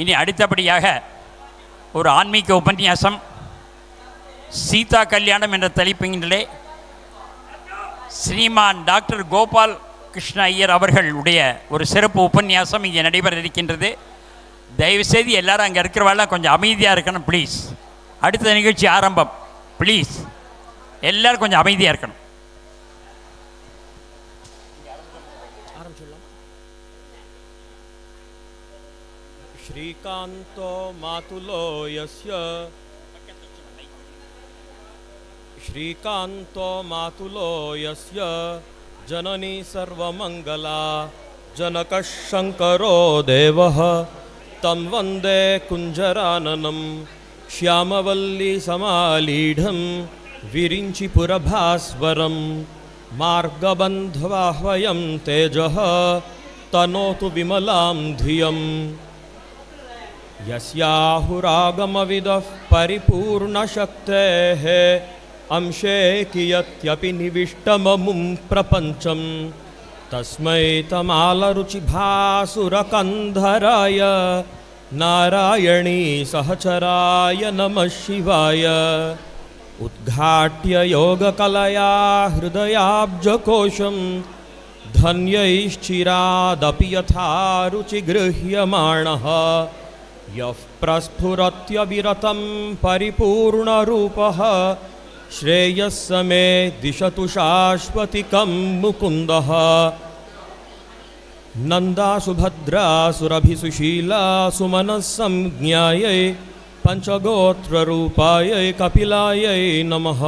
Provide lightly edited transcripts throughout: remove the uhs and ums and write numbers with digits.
இனி அடுத்தபடியாக ஒரு ஆன்மீக உபன்யாசம் சீதா கல்யாணம் என்ற தலைப்பினிலே ஸ்ரீமான் டாக்டர் கோபால் கிருஷ்ண ஐயர் அவர்களுடைய ஒரு சிறப்பு உபன்யாசம் இங்கே நடைபெற இருக்கின்றது. தயவுசெய்து எல்லாரும் அங்கே இருக்கிறவாள் கொஞ்சம் அமைதியாக இருக்கணும் ப்ளீஸ். அடுத்த நிகழ்ச்சி ஆரம்பம் ப்ளீஸ், எல்லோரும் கொஞ்சம் அமைதியாக இருக்கணும். श्रीकान्तो मातुलो यस्य श्रीकान्तो मातुलो यस्य जननी सर्वमङ्गला जनकः शङ्करो देवः तं वन्दे कुञ्जराननं श्यामवल्लीसमालीढं विरिञ्चिपुरभास्वरं मार्गबन्धवाह्वयं तेजः तनोतु विमलां धियम् यस्याहुरागमविदः परिपूर्णशक्तेः अंशे कियत्यपि निविष्टममुं प्रपञ्चं तस्मै तमालरुचिभासुरकन्धराय नारायणी सहचराय नमः शिवाय उद्घाट्य योगकलया हृदयाब्जकोशं धन्यैश्चिरादपि यथा रुचिगृह्यमाणः यः प्रस्फुरत्यविरतं परिपूर्णरूपः श्रेयस्स मे दिशतु शाश्वतिकं मुकुन्दः नन्दासुभद्रा सुरभिसुशीला सुमनः संज्ञायै पञ्चगोत्ररूपायै कपिलायै नमः।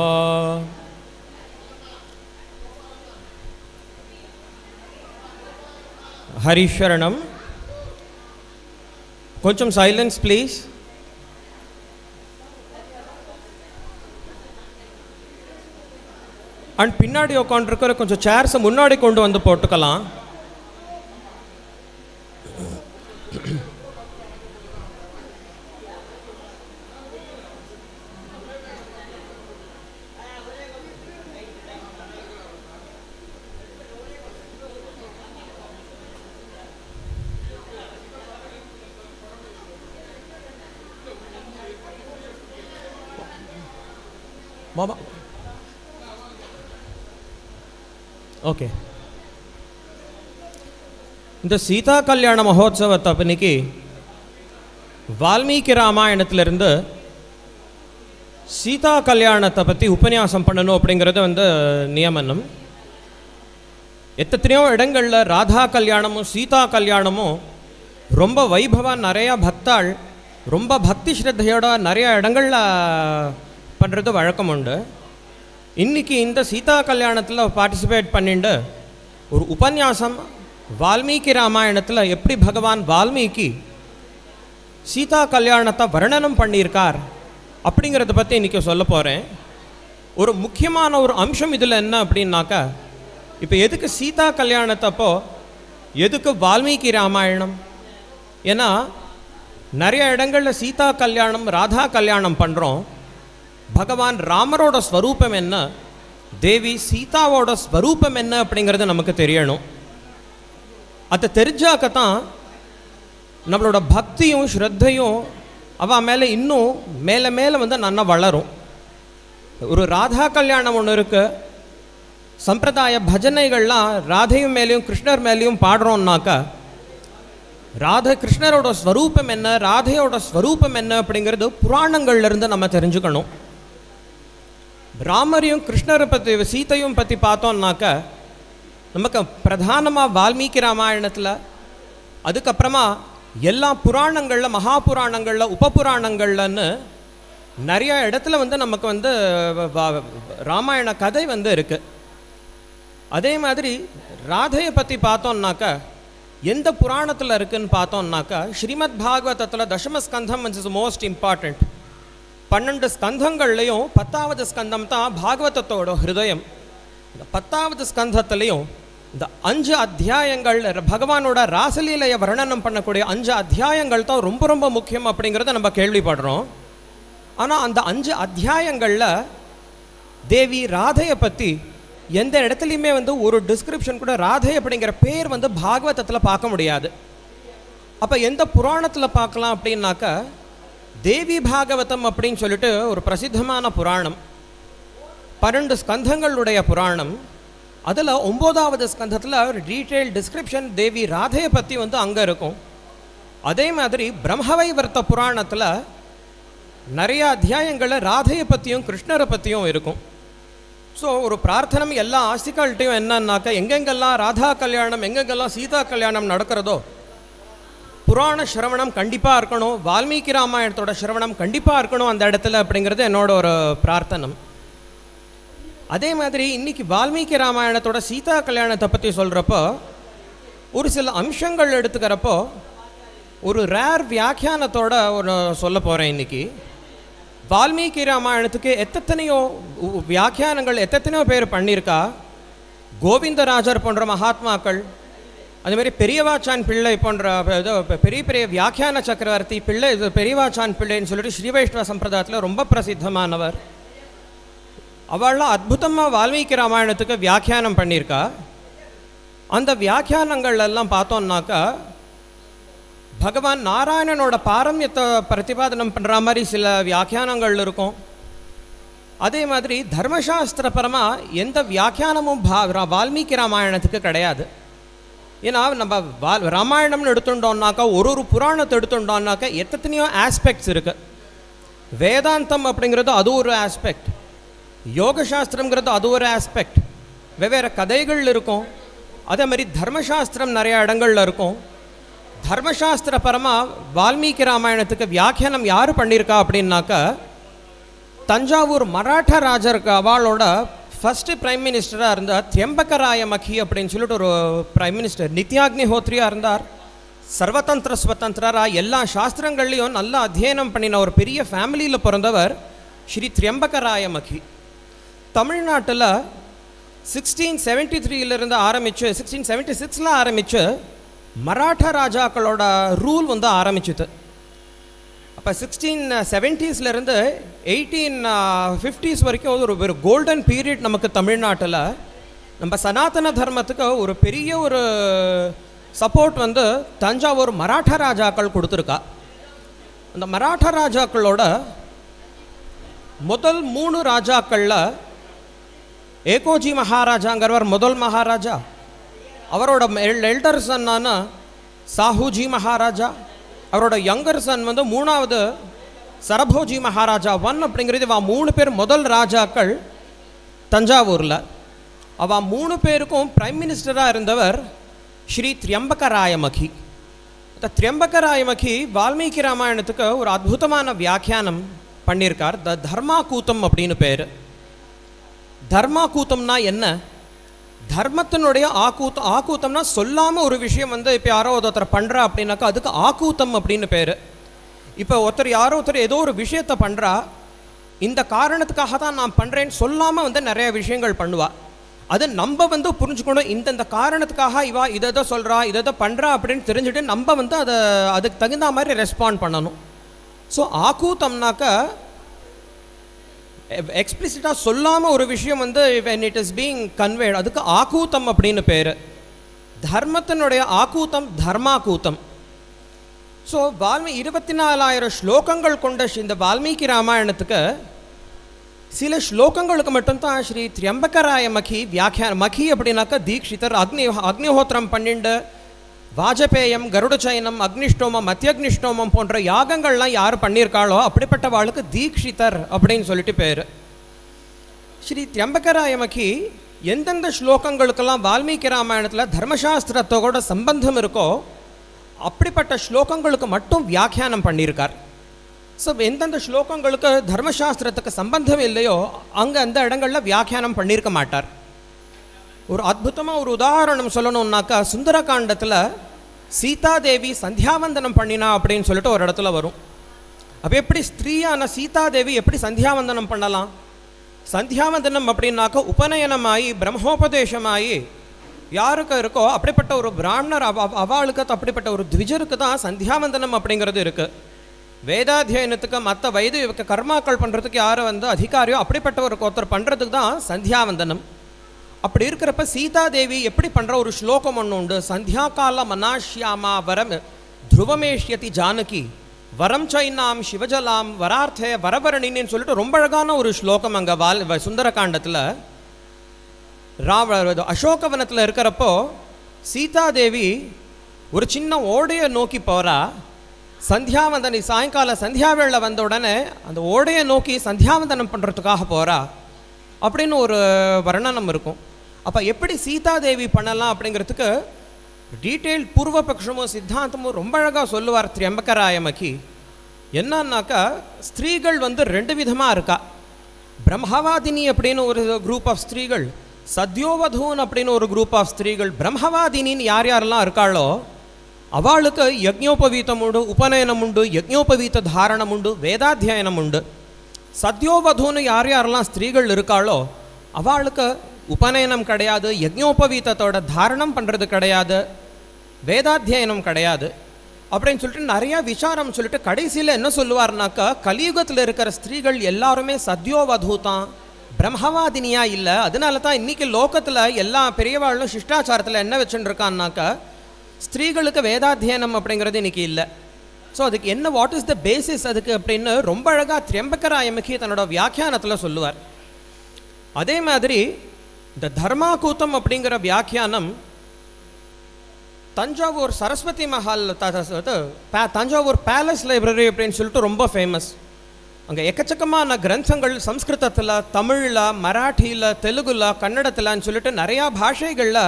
हरिशरणं కొంచెం సైలెన్స్ ప్లీజ్. அண்ட் பின்னாடி உட்காந்துருக்கிற கொஞ்சம் சேர்ஸை முன்னாடி கொண்டு வந்து போட்டுக்கலாம். மாமா ஓகே. இந்த சீதா கல்யாண மகோத்சவத்தை அப்பன்னைக்கு வால்மீகி ராமாயணத்திலிருந்து சீதா கல்யாணத்தை பற்றி உபன்யாசம் பண்ணணும் அப்படிங்கிறது நியமனம். எத்தனையோ இடங்களில் ராதா கல்யாணமும் சீதா கல்யாணமும் ரொம்ப வைபவாக நிறையா பக்தாள் ரொம்ப பக்தி ஸ்ரத்தையோட நிறையா இடங்களில் பண்ணுறது வழக்கம் உண்டு. இன்றைக்கி இந்த சீதா கல்யாணத்தில் பார்ட்டிசிபேட் பண்ணிட்டு ஒரு உபன்யாசம் வால்மீகி ராமாயணத்தில் எப்படி பகவான் வால்மீகி சீதா கல்யாணத்தை வர்ணனம் பண்ணியிருக்கார் அப்படிங்கிறத பற்றி இன்றைக்கி சொல்ல போகிறேன். ஒரு முக்கியமான ஒரு அம்சம் இதில் என்ன அப்படின்னாக்கா, இப்போ எதுக்கு சீதா கல்யாணத்தப்போ எதுக்கு வால்மீகி ராமாயணம்? ஏன்னா நிறைய இடங்களில் சீதா கல்யாணம் ராதா கல்யாணம் பண்ணுறோம். பகவான் ராமரோட ஸ்வரூபம் என்ன, தேவி சீதாவோட ஸ்வரூபம் என்ன அப்படிங்கிறது நமக்கு தெரியணும். அதை தெரிஞ்சாக்கத்தான் நம்மளோட பக்தியும் ஸ்ரத்தையும் அவள் மேலே இன்னும் மேலே மேலே நல்லா வளரும். ஒரு ராதா கல்யாணம் ஒன்று இருக்குது. சம்பிரதாய பஜனைகள்லாம் ராதையும் மேலேயும் கிருஷ்ணர் மேலேயும் பாடுறோம்னாக்கா ராதை கிருஷ்ணரோட ஸ்வரூபம் என்ன, ராதையோட ஸ்வரூபம் என்ன அப்படிங்கிறது புராணங்கள்லேருந்து நம்ம தெரிஞ்சுக்கணும். ராமரையும் கிருஷ்ணரை பற்றி சீதையும் பற்றி பார்த்தோம்னாக்க நமக்கு பிரதானமாக வால்மீகி ராமாயணத்தில், அதுக்கப்புறமா எல்லா புராணங்களில் மகாபுராணங்களில் உபபுராணங்கள்லன்னு நிறைய இடத்துல நமக்கு ராமாயண கதை இருக்குது. அதே மாதிரி ராதையை பற்றி பார்த்தோம்னாக்க எந்த புராணத்தில் இருக்குதுன்னு பார்த்தோம்னாக்கா ஸ்ரீமத் பாகவதத்தில் தசமஸ்கந்தம் இஸ் மோஸ்ட் இம்பார்ட்டண்ட். 12 ஸ்கந்தங்கள்லையும் 10வது ஸ்கந்தம் தான் பாகவதத்தோட ஹிருதயம். இந்த 10வது ஸ்கந்தத்துலேயும் இந்த 5 அத்தியாயங்கள் பகவானோட ராசலீலையை வர்ணனம் பண்ணக்கூடிய 5 அத்தியாயங்கள் தான் ரொம்ப ரொம்ப முக்கியம் அப்படிங்கிறத நம்ம கேள்விப்படுறோம். ஆனால் அந்த 5 அத்தியாயங்களில் தேவி ராதையை பற்றி எந்த இடத்துலையுமே ஒரு டிஸ்கிரிப்ஷன் கூட ராதை அப்படிங்கிற பேர் பாகவதத்தில் பார்க்க முடியாது. அப்போ எந்த புராணத்தில் பார்க்கலாம் அப்படின்னாக்கா தேவி பாகவதம் அப்படின்னு சொல்லிட்டு ஒரு பிரசித்தமான புராணம், 12 ஸ்கந்தங்களுடைய புராணம். அதில் 9வது ஸ்கந்தத்தில் ஒரு டீட்டெயில் டிஸ்கிரிப்ஷன் தேவி ராதையை பற்றி அங்கே இருக்கும். அதே மாதிரி பிரம்மவைவர்த்த புராணத்தில் நிறைய அத்தியாயங்களில் ராதையை பற்றியும் கிருஷ்ணரை பற்றியும் இருக்கும். ஸோ ஒரு பிரார்த்தனம் எல்லா ஆஸ்திகள்கிட்டையும் என்னன்னாக்கா எங்கெங்கெல்லாம் ராதா கல்யாணம் எங்கெங்கெல்லாம் சீதா கல்யாணம் நடக்கிறதோ புராண சிரவணம் கண்டிப்பாக இருக்கணும், வால்மீகி ராமாயணத்தோட சிரவணம் கண்டிப்பாக இருக்கணும் அந்த இடத்துல அப்படிங்கிறது என்னோட ஒரு பிரார்த்தனம். அதே மாதிரி இன்றைக்கி வால்மீகி ராமாயணத்தோட சீதா கல்யாணத்தை பற்றி சொல்கிறப்போ ஒரு சில அம்சங்கள் எடுத்துக்கிறப்போ ஒரு ரேர் வியாக்கியானத்தோட ஒன்று சொல்ல போகிறேன். இன்றைக்கி வால்மீகி ராமாயணத்துக்கு எத்தனையோ வியாக்கியானங்கள் எத்தனையோ பேர் பண்ணியிருக்கா. கோவிந்தராஜர் போன்ற மகாத்மாக்கள், அதுமாரி பெரியவாச்சான் பிள்ளை போன்ற பெரிய பெரிய வியாக்கியான சக்கரவர்த்தி பிள்ளை, பெரியவாச்சான் பிள்ளைன்னு சொல்லிட்டு ஸ்ரீ வைஷ்ணவ சம்பிரதாயத்தில் ரொம்ப பிரசித்தமானவர். அவள்லாம் அற்புதமாக வால்மீகி ராமாயணத்துக்கு வியாக்கியானம் பண்ணியிருக்கா. அந்த வியாக்கியானங்கள் எல்லாம் பார்த்தோம்னாக்கா பகவான் நாராயணனோட பாரம்யத்தை பிரதிபாதனம் பண்ணுற மாதிரி சில வியாக்கியானங்கள் இருக்கும். அதே மாதிரி தர்மசாஸ்திரபரமாக எந்த வியாக்கியானமும் வால்மீகி ராமாயணத்துக்கு கிடையாது. ஏன்னா நம்ம ராமாயணம்னு எடுத்துட்டோம்னாக்கா ஒரு புராணத்தை எடுத்துட்டோம்னாக்கா எத்தனையோ ஆஸ்பெக்ட்ஸ் இருக்குது. வேதாந்தம் அப்படிங்கிறது அது ஒரு ஆஸ்பெக்ட், யோகசாஸ்திரங்கிறது அது ஒரு ஆஸ்பெக்ட், வெவ்வேறு கதைகள் இருக்கும். அதே மாதிரி தர்மசாஸ்திரம் நிறையா இடங்களில் இருக்கும். தர்மசாஸ்திர பரமாக வால்மீகி ராமாயணத்துக்கு வியாக்கியானம் யார் பண்ணியிருக்கா அப்படின்னாக்கா தஞ்சாவூர் மராட்டா ராஜருக்கு அவளோட ஃபஸ்ட்டு பிரைம் மினிஸ்டராக இருந்தார் திரியம்பகராய மகி அப்படின்னு சொல்லிட்டு ஒரு பிரைம் மினிஸ்டர். நித்யாக்னிஹோத்ரியாக இருந்தார். சர்வதந்திர ஸ்வதந்திரராக எல்லா சாஸ்திரங்கள்லேயும் நல்லா அத்தியனம் பண்ணின ஒரு பெரிய ஃபேமிலியில் பிறந்தவர் ஸ்ரீ திரியம்பகராய மகி. தமிழ்நாட்டில் 1673 ஆரம்பித்து 1676 ஆரம்பித்து மராட்டா ராஜாக்களோட ரூல் ஆரம்பிச்சுது. அப்போ 1670s 1850s வரைக்கும் ஒரு கோல்டன் பீரியட் நமக்கு தமிழ்நாட்டில். நம்ம சனாதன தர்மத்துக்கு ஒரு பெரிய ஒரு சப்போர்ட் தஞ்சாவூர் மராட்டா ராஜாக்கள் கொடுத்துருக்கா. அந்த மராட்டா ராஜாக்களோட முதல் 3 ராஜாக்களில் ஏகோஜி மகாராஜாங்கிறவர் முதல் மகாராஜா. அவரோட எல்டர் சன்னான சாஹூஜி மகாராஜா. அவரோட யங்கர் சன் 3வது சரபோஜி மகாராஜா 1 அப்படிங்கிறது. அவ 3 பேர் முதல் ராஜாக்கள் தஞ்சாவூரில். அவ 3 பேருக்கும் பிரைம் மினிஸ்டராக இருந்தவர் ஸ்ரீ திரியம்பகராய மகி. இந்த திரியம்பகராய மகி வால்மீகி ராமாயணத்துக்கு ஒரு அற்புதமான வியாக்கியானம் பண்ணியிருக்கார். தர்மாகூத்தம் அப்படின்னு பேர். தர்மாகூத்தம்னா என்ன? தர்மத்தினுடைய ஆக்கூத்தம்னா சொல்லாமல் ஒரு விஷயம் இப்போ யாரோ ஒருத்தர் பண்ணுறா அப்படின்னாக்கா அதுக்கு ஆக்கூத்தம் அப்படின்னு பேர். இப்போ யாரோ ஒருத்தர் ஏதோ ஒரு விஷயத்தை பண்ணுறா, இந்த காரணத்துக்காக தான் நான் பண்ணுறேன்னு சொல்லாமல் நிறைய விஷயங்கள் பண்ணுவா. அது நம்ம புரிஞ்சுக்கணும், இந்த காரணத்துக்காக இவா இதை சொல்கிறா இதை பண்ணுறா அப்படின்னு தெரிஞ்சுட்டு நம்ம அதுக்கு தகுந்த மாதிரி ரெஸ்பாண்ட் பண்ணணும். ஸோ ஆக்கூத்தம்னாக்கா எக்ஸ்பிளிசிட்டாக சொல்லாமல் ஒரு விஷயம் when it is being conveyed அதுக்கு ஆக்கூத்தம் அப்படின்னு பேர். தர்மத்தினுடைய ஆக்கூத்தம் தர்மாக்கூத்தம். ஸோ 24,000 ஸ்லோகங்கள் கொண்ட இந்த வால்மீகி ராமாயணத்துக்கு சில ஸ்லோகங்களுக்கு மட்டும்தான் ஸ்ரீ திரியம்பகராய மகி வியாக்கியானம். மகி அப்படின்னாக்கா தீக்ஷிதர். அக்னிஹோத்திரம் 12, வாஜபேயம், கருடச்சயனம், அக்னிஷ்டோமம், மத்தியக்னிஷ்டோமம் போன்ற யாகங்கள்லாம் யார் பண்ணியிருக்காளோ அப்படிப்பட்ட வாளுக்கு தீக்ஷிதர் அப்படின்னு சொல்லிட்டு பேர். ஸ்ரீ திரியம்பகராய மகி எந்தெந்த ஸ்லோகங்களுக்கெல்லாம் வால்மீகி ராமாயணத்தில் தர்மசாஸ்திரத்தோட சம்பந்தம் இருக்கோ அப்படிப்பட்ட ஸ்லோகங்களுக்கு மட்டும் வியாக்கியானம் பண்ணியிருக்கார். ஸோ எந்தெந்த ஸ்லோகங்களுக்கு தர்மசாஸ்திரத்துக்கு சம்பந்தம் இல்லையோ அங்கே அந்த இடங்களில் வியாக்கியானம் பண்ணியிருக்க மாட்டார். ஒரு அற்புதமாக ஒரு உதாரணம் சொல்லணுன்னாக்கா சுந்தரகாண்டத்தில் சீதாதேவி சந்தியாவந்தனம் பண்ணினா அப்படின்னு சொல்லிட்டு ஒரு இடத்துல வரும். அப்போ எப்படி ஸ்திரீயான சீதாதேவி எப்படி சந்தியாவந்தனம் பண்ணலாம்? சந்தியாவந்தனம் அப்படின்னாக்கா உபநயனமாகி பிரம்மோபதேசமாகி யாருக்கு இருக்கோ அப்படிப்பட்ட ஒரு பிராமணர் அவளுக்கு அப்படிப்பட்ட ஒரு த்விஜருக்கு தான் சந்தியாவந்தனம் அப்படிங்கிறது இருக்குது. வேதாத்தியனத்துக்கு மற்ற வைதிக கர்மாக்கள் பண்ணுறதுக்கு யார் அதிகாரியோ அப்படிப்பட்ட ஒரு ஒருத்தர் பண்ணுறதுக்கு தான் சந்தியாவந்தனம். அப்படி இருக்கிறப்ப சீதாதேவி எப்படி பண்ணுற ஒரு ஸ்லோகம் ஒன்று உண்டு. சந்தியா கால மனாஷ்யாமா வரம் துருவமேஷ்யதி ஜானகி வரம் சைனாம் சிவஜலாம் வரார்த்தே வரவரணின்னு சொல்லிட்டு ரொம்ப அழகான ஒரு ஸ்லோகம் அங்கே சுந்தரகாண்டத்தில் அசோகவனத்தில் இருக்கிறப்போ சீதாதேவி ஒரு சின்ன ஓடையை நோக்கி போகிறா. சந்தியாவந்தனி சாயங்கால சந்தியாவேளை வந்த உடனே அந்த ஓடையை நோக்கி சந்தியாவந்தனம் பண்ணுறதுக்காக போகிறா அப்படின்னு ஒரு வர்ணனம் இருக்கும். அப்போ எப்படி சீதாதேவி பண்ணலாம் அப்படிங்கிறதுக்கு டீட்டெயில் பூர்வபக்ஷமும் சித்தாந்தமும் ரொம்ப அழகாக சொல்லுவார் திரியம்பகராயமகி. என்னன்னாக்கா ஸ்திரீகள் ரெண்டு விதமாக இருக்கா. பிரம்மவாதினி அப்படின்னு ஒரு குரூப் ஆஃப் ஸ்திரீகள், சத்யோவதூன் அப்படின்னு ஒரு குரூப் ஆஃப் ஸ்திரீகள். பிரம்மவாதினின்னு யார் யாரெல்லாம் இருக்காளோ அவளுக்கு யஜ்ஞோபவீதம் உண்டு, உபநயனம் உண்டு, யஜ்ஞோபவீத தாரணம் உண்டு, வேதாத்தியனம் உண்டு. சத்யோவதூன்னு யார் யாரெல்லாம் ஸ்திரீகள் இருக்காளோ அவளுக்கு உபநயனம் கிடையாது, யஜ்ஞோபவீதத்தோட தாரணம் பண்ணுறது கிடையாது, வேதாத்தியனம் கிடையாது அப்படின்னு சொல்லிட்டு நிறையா விசாரம் சொல்லிட்டு கடைசியில் என்ன சொல்லுவார்னாக்கா கலியுகத்தில் இருக்கிற ஸ்திரீகள் எல்லாருமே சத்யோவதூதான், பிரம்மவாதினியா இல்லை. அதனால தான் இன்றைக்கி லோகத்தில் எல்லா பெரியவாளும் சிஷ்டாச்சாரத்தில் என்ன வச்சுட்டு இருக்கான்னாக்கா ஸ்திரீகளுக்கு வேதாத்தியனம் அப்படிங்கிறது இன்றைக்கி இல்லை. ஸோ அதுக்கு என்ன வாட் இஸ் த பேசிஸ் அதுக்கு அப்படின்னு ரொம்ப அழகாக திரியம்பகராயமகி தன்னோட வியாக்கியானத்தில் சொல்லுவார். அதே மாதிரி இந்த தர்மாகூத்தம் அப்படிங்கிற வியாக்கியானம் தஞ்சாவூர் சரஸ்வதி மஹால் தஞ்சாவூர் பேலஸ் லைப்ரரி அப்படின்னு சொல்லிட்டு ரொம்ப ஃபேமஸ். அங்கே எக்கச்சக்கமான கிரந்தங்கள் சம்ஸ்கிருதத்தில், தமிழில், மராட்டியில், தெலுங்குல, கன்னடத்தில்னு சொல்லிட்டு நிறையா பாஷைகளில்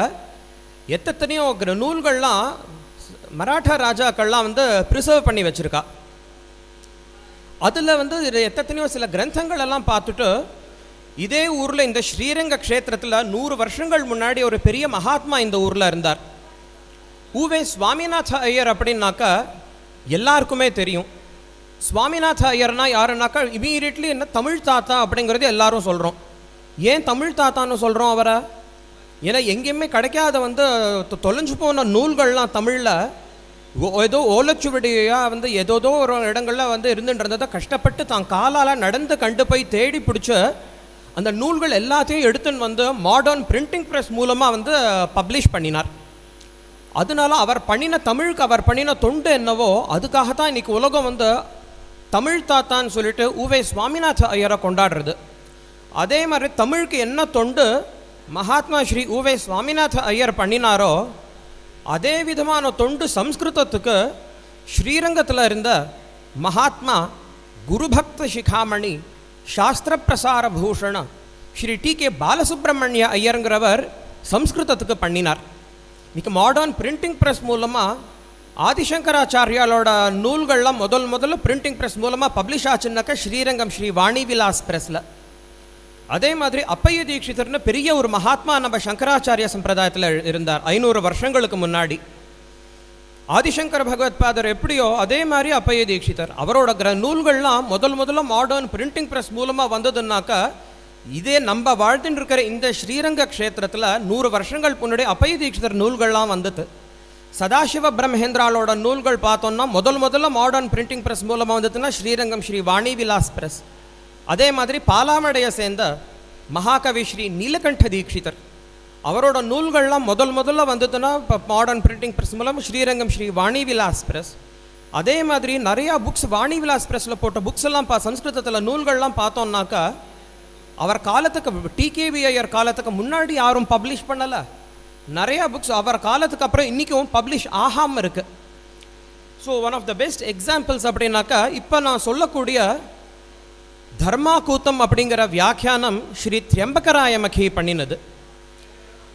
எத்தனையோ நூல்கள்லாம் மராட்டா ராஜாக்கள்லாம் ப்ரிசர்வ் பண்ணி வச்சுருக்கா. அதில் எத்தனையோ சில கிரந்தங்கள் எல்லாம் பார்த்துட்டு இதே ஊரில் இந்த ஸ்ரீரங்க க்ஷேத்திரத்தில் 100 வருஷங்கள் முன்னாடி ஒரு பெரிய மகாத்மா இந்த ஊரில் இருந்தார். ஊவே சுவாமிநாத ஐயர் அப்படின்னாக்கா எல்லாருக்குமே தெரியும். சுவாமிநாத ஐயர்னா யாருன்னாக்கா இமீடியட்லி என்ன தமிழ் தாத்தா அப்படிங்கிறது எல்லாரும் சொல்கிறோம். ஏன் தமிழ் தாத்தான்னு சொல்கிறோம் அவரை? ஏன்னா எங்கேயுமே கிடைக்காத தொலைஞ்சு போன நூல்கள்லாம் தமிழில் ஏதோ ஓலைச்சுவடியாக ஏதோதோ ஒரு இடங்களில் இருந்துன்றதை கஷ்டப்பட்டு தான் காலால் நடந்து கண்டு போய் தேடி பிடிச்ச அந்த நூல்கள் எல்லாத்தையும் எடுத்துன்னு மாடர்ன் பிரிண்டிங் ப்ரெஸ் மூலமாக பப்ளிஷ் பண்ணினார். அதனால அவர் தமிழுக்கு அவர் பண்ணின தொண்டு என்னவோ அதுக்காகத்தான் இன்றைக்கி உலகம் தமிழ் தாத்தான்னு சொல்லிட்டு ஊவே சுவாமிநாத ஐயரை கொண்டாடுறது. அதே மாதிரி தமிழுக்கு என்ன தொண்டு மகாத்மா ஸ்ரீ ஊவே சுவாமிநாத ஐயர் பண்ணினாரோ அதே விதமான தொண்டு சம்ஸ்கிருதத்துக்கு ஸ்ரீரங்கத்தில் இருந்த மகாத்மா குருபக்த சிகாமணி சாஸ்திர பிரசார பூஷண ஸ்ரீ டி.கே. பாலசுப்ரமணிய ஐயருங்கிறவர் சம்ஸ்கிருதத்துக்கு பண்ணினார். இன்றைக்கி மாடர்ன் பிரிண்டிங் ப்ரெஸ் மூலமாக ஆதிசங்கராச்சாரியாலோட நூல்கள்லாம் முதல்ல பிரிண்டிங் ப்ரெஸ் மூலமாக பப்ளிஷ் ஆச்சுன்னாக்கா ஸ்ரீரங்கம் ஸ்ரீ வாணி விலாஸ் ப்ரெஸ்ஸில். அதே மாதிரி அப்பைய தீட்சிதர்னு பெரிய ஒரு மகாத்மா நம்ம சங்கராச்சாரிய சம்பிரதாயத்தில் இருந்தார் 500 வருஷங்களுக்கு முன்னாடி. ஆதிசங்கர பகவத்பாதர் எப்படியோ அதே மாதிரி அப்பைய தீட்சிதர். அவரோட நூல்கள்லாம் முதல்ல மாடர்ன் பிரிண்டிங் ப்ரெஸ் மூலமாக வந்ததுன்னாக்கா இதே நம்ம வாழ்ந்துட்டு இருக்கிற இந்த ஸ்ரீரங்க க்ஷேத்திரத்தில் 100 வருஷங்கள் முன்னாடி அப்பைய தீட்சிதர் நூல்கள்லாம் வந்தது. சதாசிவ பிரம்மேந்திராலோட நூல்கள் பார்த்தோன்னா முதல்ல மாடர்ன் பிரிண்டிங் ப்ரெஸ் மூலமாக வந்ததுன்னா ஸ்ரீரங்கம் ஸ்ரீ வாணி விலாஸ் ப்ரெஸ். அதே மாதிரி பாலாமடையை சேர்ந்த மகாகவி ஸ்ரீ நீலகண்ட தீட்சிதர் அவரோட நூல்கள்லாம் முதல்ல வந்ததுன்னா இப்போ மாடர்ன் பிரிண்டிங் ப்ரெஸ் மூலம் ஸ்ரீரங்கம் ஸ்ரீ வாணி விலாஸ் ப்ரெஸ். அதே மாதிரி நிறையா புக்ஸ் வாணி விலாஸ் ப்ரெஸ்ஸில் போட்ட புக்ஸ் எல்லாம் சம்ஸ்கிருதத்தில் நூல்கள்லாம் பார்த்தோன்னாக்கா அவர் காலத்துக்கு டி.கே.வி. ஐயர் காலத்துக்கு முன்னாடி யாரும் பப்ளிஷ் பண்ணலை. நிறையா புக்ஸ் அவர் காலத்துக்கு அப்புறம் இன்றைக்கும் பப்ளிஷ் ஆகாமல் இருக்குது. So one of the best examples அப்படின்னாக்கா இப்போ நான் சொல்லக்கூடிய தர்மாகூத்தம் அப்படிங்கிற வியாக்கியானம் ஸ்ரீ திரியம்பகராயமகி பண்ணினது.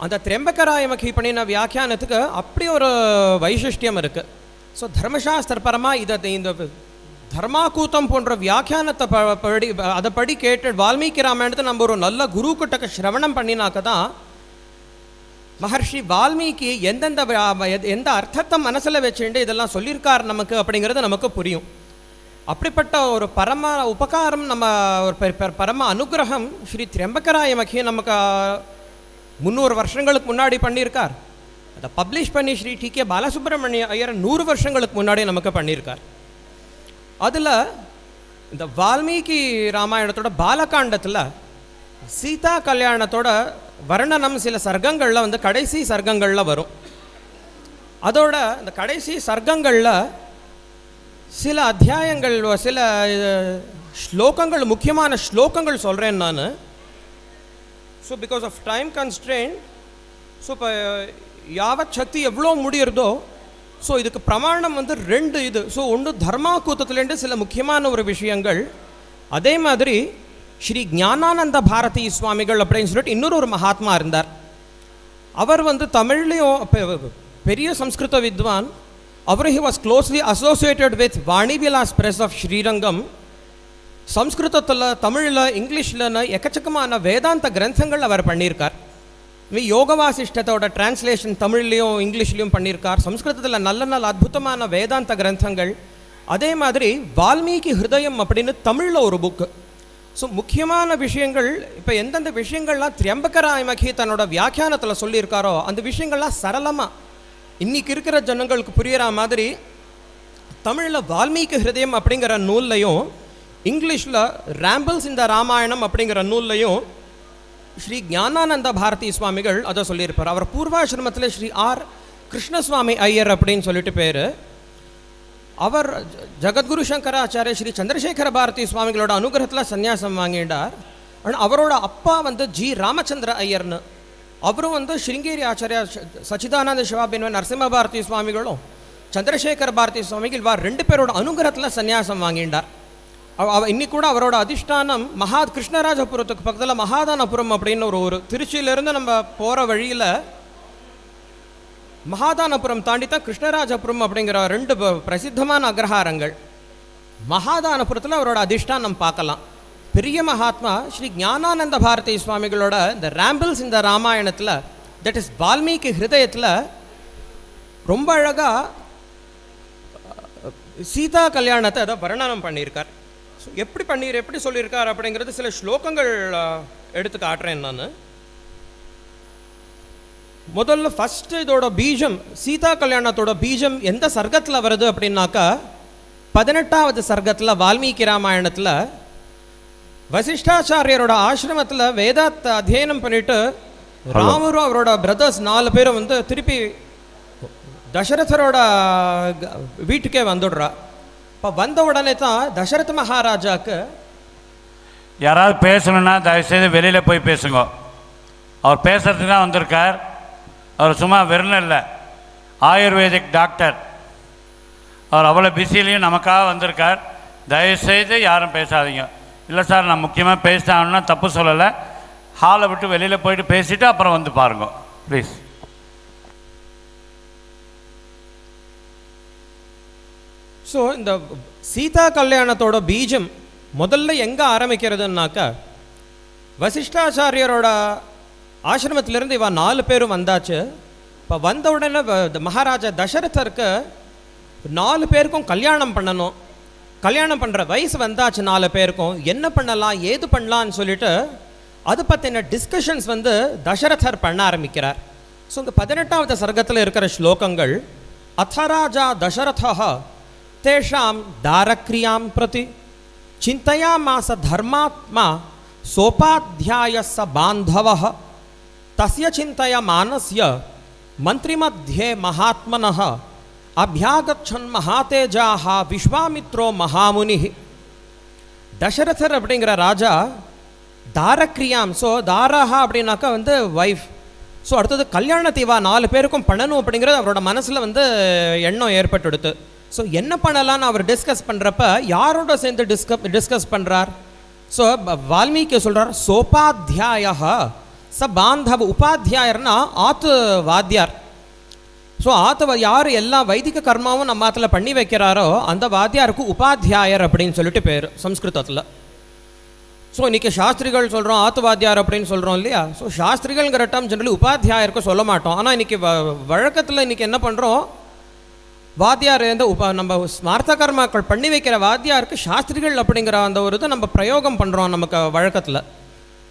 அந்த திரியம்பகராயமகி பண்ணின வியாக்கியானத்துக்கு அப்படி ஒரு வைசிஷ்டியம் இருக்குது. ஸோ தர்மசாஸ்திரபரமாக இந்த தர்மாகூத்தம் போன்ற வியாக்கியானத்தை அதை கேட்டு வால்மீகி ராமாயணத்தை நம்ம ஒரு நல்ல குரு கிட்டக்க சிரவணம் பண்ணினாக்க தான் மகர்ஷி வால்மீகி எந்த அர்த்தத்தை மனசில் வச்சுட்டு இதெல்லாம் சொல்லியிருக்கார் நமக்கு அப்படிங்கிறது நமக்கு புரியும். அப்படிப்பட்ட ஒரு பரம உபகாரம் நம்ம ஒரு பரம அனுகிரகம் ஸ்ரீ திரியம்பகராயமகி நமக்கு 300 வருஷங்களுக்கு முன்னாடி பண்ணியிருக்கார். அதை பப்ளிஷ் பண்ணி ஸ்ரீ டி.கே. பாலசுப்ரமணிய ஐயர் 100 வருஷங்களுக்கு முன்னாடி நமக்கு பண்ணியிருக்கார். அதில் இந்த வால்மீகி ராமாயணத்தோட பாலகாண்டத்தில் சீதா கல்யாணத்தோட வர்ணனம் சில சர்க்கங்களில் கடைசி சர்க்கங்களில் வரும். அதோட இந்த கடைசி சர்க்கங்களில் சில அத்தியாயங்கள் சில ஸ்லோகங்கள் முக்கியமான ஸ்லோகங்கள் சொல்கிறேன் நான். So because of time constraint, so இப்போ யாவத் சக்தி எவ்வளோ முடியறதோ, ஸோ இதுக்கு பிரமாணம் வந்து 2 இது. ஸோ ஒன்று தர்மாக்கூத்தத்துலேருந்து சில முக்கியமான ஒரு விஷயங்கள், அதே மாதிரி ஸ்ரீ ஞானானந்த பாரதி சுவாமிகள் அப்படின்னு சொல்லிட்டு இன்னொரு மகாத்மா இருந்தார். அவர் வந்து தமிழ்லேயும் பெரிய சம்ஸ்கிருத வித்வான். அவர் he was closely associated with Vani Vilas press of Srirangam. சம்ஸ்கிருதத்தில், தமிழில், இங்கிலீஷில்னு எக்கச்சக்கமான வேதாந்த கிரந்தங்கள் அவர் பண்ணியிருக்கார். யோக வாசிஷ்டத்தோட டிரான்ஸ்லேஷன் தமிழ்லேயும் இங்கிலீஷ்லேயும் பண்ணியிருக்கார். சம்ஸ்கிருதத்தில் நல்ல நல்ல அற்புதமான வேதாந்த கிரந்தங்கள். அதே மாதிரி வால்மீகி ஹிருதயம் அப்படின்னு தமிழில் ஒரு புக்கு. ஸோ முக்கியமான விஷயங்கள், இப்போ எந்தெந்த விஷயங்கள்லாம் திரியம்பகராயமகி தன்னோட வியாக்கியானத்தில் சொல்லியிருக்காரோ அந்த விஷயங்கள்லாம் சரளமாக இன்றைக்கி இருக்கிற ஜனங்களுக்கு புரிகிற மாதிரி தமிழில் வால்மீகி ஹிருதயம் அப்படிங்கிற நூல்லையும், இங்கிலீஷில் ராம்பிள்ஸ் இந்த ராமாயணம் அப்படிங்கிற நூல்லையும் ஸ்ரீ ஞானானந்த பாரதி சுவாமிகள் அதை சொல்லியிருப்பார். அவர் பூர்வாசிரமத்தில் ஸ்ரீ ஆர் கிருஷ்ணசுவாமி ஐயர் அப்படின்னு சொல்லிட்டு பேர். அவர் ஜகத்குரு சங்கராச்சாரிய ஸ்ரீ சந்திரசேகர பாரதி சுவாமிகளோட அனுகிரகத்தில் சன்னியாசம் வாங்கிட்டார். ஆனால் அவரோட அப்பா வந்து ஜி ராமச்சந்திர ஐயர்னு, அவரும் வந்து ஸ்ருங்கேரி ஆச்சாரியா சச்சிதானந்த சிவாபின்வன் நரசிம்ம பாரதி சுவாமிகளும் சந்திரசேகர பாரதி சுவாமிகள் இவர் 2 பேரோட அனுகிரகத்தில் சன்னியாசம் வாங்கிட்டார். இன்னைக்கு கூட அவரோட அதிஷ்டானம் கிருஷ்ணராஜபுரத்துக்கு பக்கத்தில் மகாதானபுரம் அப்படின்னு ஒரு திருச்சியிலேருந்து நம்ம போகிற வழியில் மகாதானபுரம் தாண்டி தான் கிருஷ்ணராஜபுரம் அப்படிங்கிற 2 பிரசித்தமான அக்ரஹாரங்கள். மகாதானபுரத்தில் அவரோட அதிஷ்டானம் பார்க்கலாம். பெரிய மகாத்மா ஸ்ரீ ஞானானந்த பாரதி சுவாமிகளோட இந்த ராம்பிள்ஸ் இந்த ராமாயணத்தில், தட் இஸ் வால்மீகி ஹிருதயத்தில் ரொம்ப அழகாக சீதா கல்யாணத்தை அதை வர்ணனம் பண்ணியிருக்கார். ஸோ எப்படி சொல்லியிருக்கார் அப்படிங்கிறது சில ஸ்லோகங்கள் எடுத்து காட்டுறேன் நான். முதல்ல ஃபஸ்ட்டு இதோட பீஜம், சீதா கல்யாணத்தோட பீஜம் எந்த சர்க்கத்தில் வருது அப்படின்னாக்கா 18வது சர்க்கத்தில் வால்மீகி ராமாயணத்தில் வசிஷ்டாச்சாரியரோட ஆசிரமத்தில் வேதாத்தை அத்தியனம் பண்ணிட்டு ராமரும் அவரோட பிரதர்ஸ் 4 பேரும் வந்து திருப்பி தசரதரோட வீட்டுக்கே வந்துடுறா. இப்போ வந்த உடனே தான் தசரத மகாராஜாவுக்கு யாராவது பேசணுன்னா தயவுசெய்து வெளியில் போய் பேசுங்க. அவர் பேசுறதுக்கு தான் வந்திருக்கார். அவர் சும்மா வெறும் இல்லை, ஆயுர்வேதிக் டாக்டர். அவர் அவ்வளோ பிஸிலையும் நமக்காக வந்திருக்கார். தயவுசெய்து யாரும் பேசாதீங்க. இல்லை சார், நான் முக்கியமாக பேசினாங்கன்னா தப்பு சொல்லலை. ஹாலை விட்டு வெளியில் போயிட்டு பேசிவிட்டு அப்புறம் வந்து பாருங்க ப்ளீஸ். ஸோ இந்த சீதா கல்யாணத்தோட பீஜம் முதல்ல எங்கே ஆரம்பிக்கிறதுனாக்கா, வசிஷ்டாச்சாரியரோட ஆசிரமத்திலேருந்து இவன் 4 பேரும் வந்தாச்சு. இப்போ வந்த உடனே மகாராஜா தசரதருக்கு 4 பேருக்கும் கல்யாணம் பண்ணணும். கல்யாணம் பண்ணுற வயசு வந்தாச்சு 4 பேருக்கும். என்ன பண்ணலாம், ஏது பண்ணலான்னு சொல்லிட்டு அது பற்றின டிஸ்கஷன்ஸ் வந்து தசரதர் பண்ண ஆரம்பிக்கிறார். ஸோ இந்த 18வது சர்க்கத்தில் இருக்கிற ஸ்லோகங்கள், அத்தராஜா தசரதः தேஷாம் தாரக்ரியாம் பிரதி சிந்தயாமாச தர்மாத்மா சோபாத்தியாயஸ்ஸ பாந்தவः தஸ்ய சிந்தயமானஸ்ய மந்திரிமத்யே மகாத்மனः அபியாகச்சன் மகாதேஜாஹ விஸ்வாமித்ரோ மகாமுனி. தசரதர் அப்படிங்கிற ராஜா தாரக்ரியாம், ஸோ தாராஹா அப்படின்னாக்கா வந்து வைஃப். ஸோ அடுத்தது கல்யாணத்தை 4 பேருக்கும் பண்ணணும் அப்படிங்கிறது அவரோட மனசில் வந்து எண்ணம் ஏற்பட்டுடுது. ஸோ என்ன பண்ணலான்னு அவர் டிஸ்கஸ் பண்ணுறப்ப யாரோட சேர்ந்து டிஸ்கஸ் பண்ணுறார்? ஸோ வால்மீகி சொல்கிறார், சோபாத்தியாய ச பாந்தவ. உபாத்தியாயர்னா ஆத்து வாத்தியார். ஸோ யார் எல்லா வைதிக கர்மாவும் நம்ம ஆற்றுல பண்ணி வைக்கிறாரோ அந்த வாத்தியாருக்கு உபாத்தியாயர் அப்படின்னு சொல்லிட்டு பேர் சம்ஸ்கிருதத்தில். ஸோ இன்றைக்கி சாஸ்திரிகள் சொல்கிறோம், ஆத்து வாத்தியார் அப்படின்னு சொல்கிறோம் இல்லையா? ஸோ சாஸ்திரிகள்ங்கிற டேர்ம் ஜென்ரலி உபாத்தியாயருக்கு சொல்ல மாட்டோம். ஆனால் இன்றைக்கி வழக்கத்தில் இன்றைக்கி என்ன பண்ணுறோம், வாத்தியார் வந்து நம்ம ஸ்மார்த்த கர்மாக்கள் பண்ணி வைக்கிற வாத்தியாருக்கு சாஸ்திரிகள் அப்படிங்கிற அந்த ஒரு இதை நம்ம பிரயோகம் பண்ணுறோம் நமக்கு வழக்கத்தில்.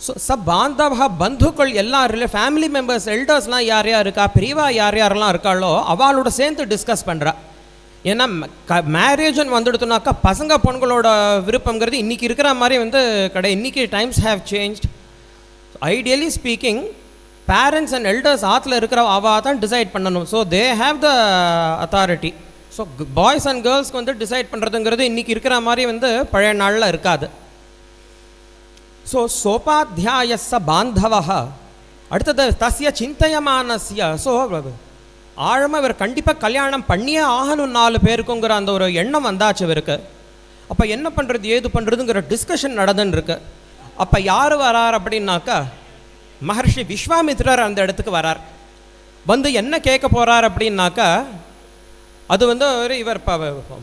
ஸோ பாந்தவ பந்துக்கள் எல்லாம் ஃபேமிலி மெம்பர்ஸ் எல்டர்ஸ்லாம் யார் யார் இருக்கா, பெரியவா யார் யாரெல்லாம் இருக்காளோ அவளோட சேர்ந்து டிஸ்கஸ் பண்ணுறா. ஏன்னா மேரேஜ்னு வந்துடுத்துனாக்கா பசங்க பொண்களோட விருப்பங்கிறது இன்றைக்கி இருக்கிற மாதிரி வந்து இன்றைக்கி times have changed. Ideally speaking parents and elders ஆற்றுல இருக்கிற அவா தான் டிசைட் பண்ணணும். So they have the authority. So boys and கேர்ள்ஸ்க்கு வந்து டிசைட் பண்ணுறதுங்கிறது இன்றைக்கி இருக்கிற மாதிரி வந்து பழைய நாளில் இருக்காது. ஸோ சோபாத்தியாயஸ்ஸ பாந்தவः, அடுத்தது தஸ்ய சிந்தயமானஸ்ய. ஸோ ஆழமாக இவர் கண்டிப்பாக கல்யாணம் பண்ணியே ஆகணும் 4 பேருக்குங்கிற அந்த ஒரு எண்ணம் வந்தாச்சு இவருக்கு. அப்போ என்ன பண்ணுறது ஏது பண்ணுறதுங்கிற டிஸ்கஷன் நடந்துன்னு இருக்கு. அப்போ யார் வரார் அப்படின்னாக்கா மகர்ஷி விஸ்வாமித்ரர் அந்த இடத்துக்கு வரார். வந்து என்ன கேட்க போகிறார் அப்படின்னாக்கா அது வந்து இவர்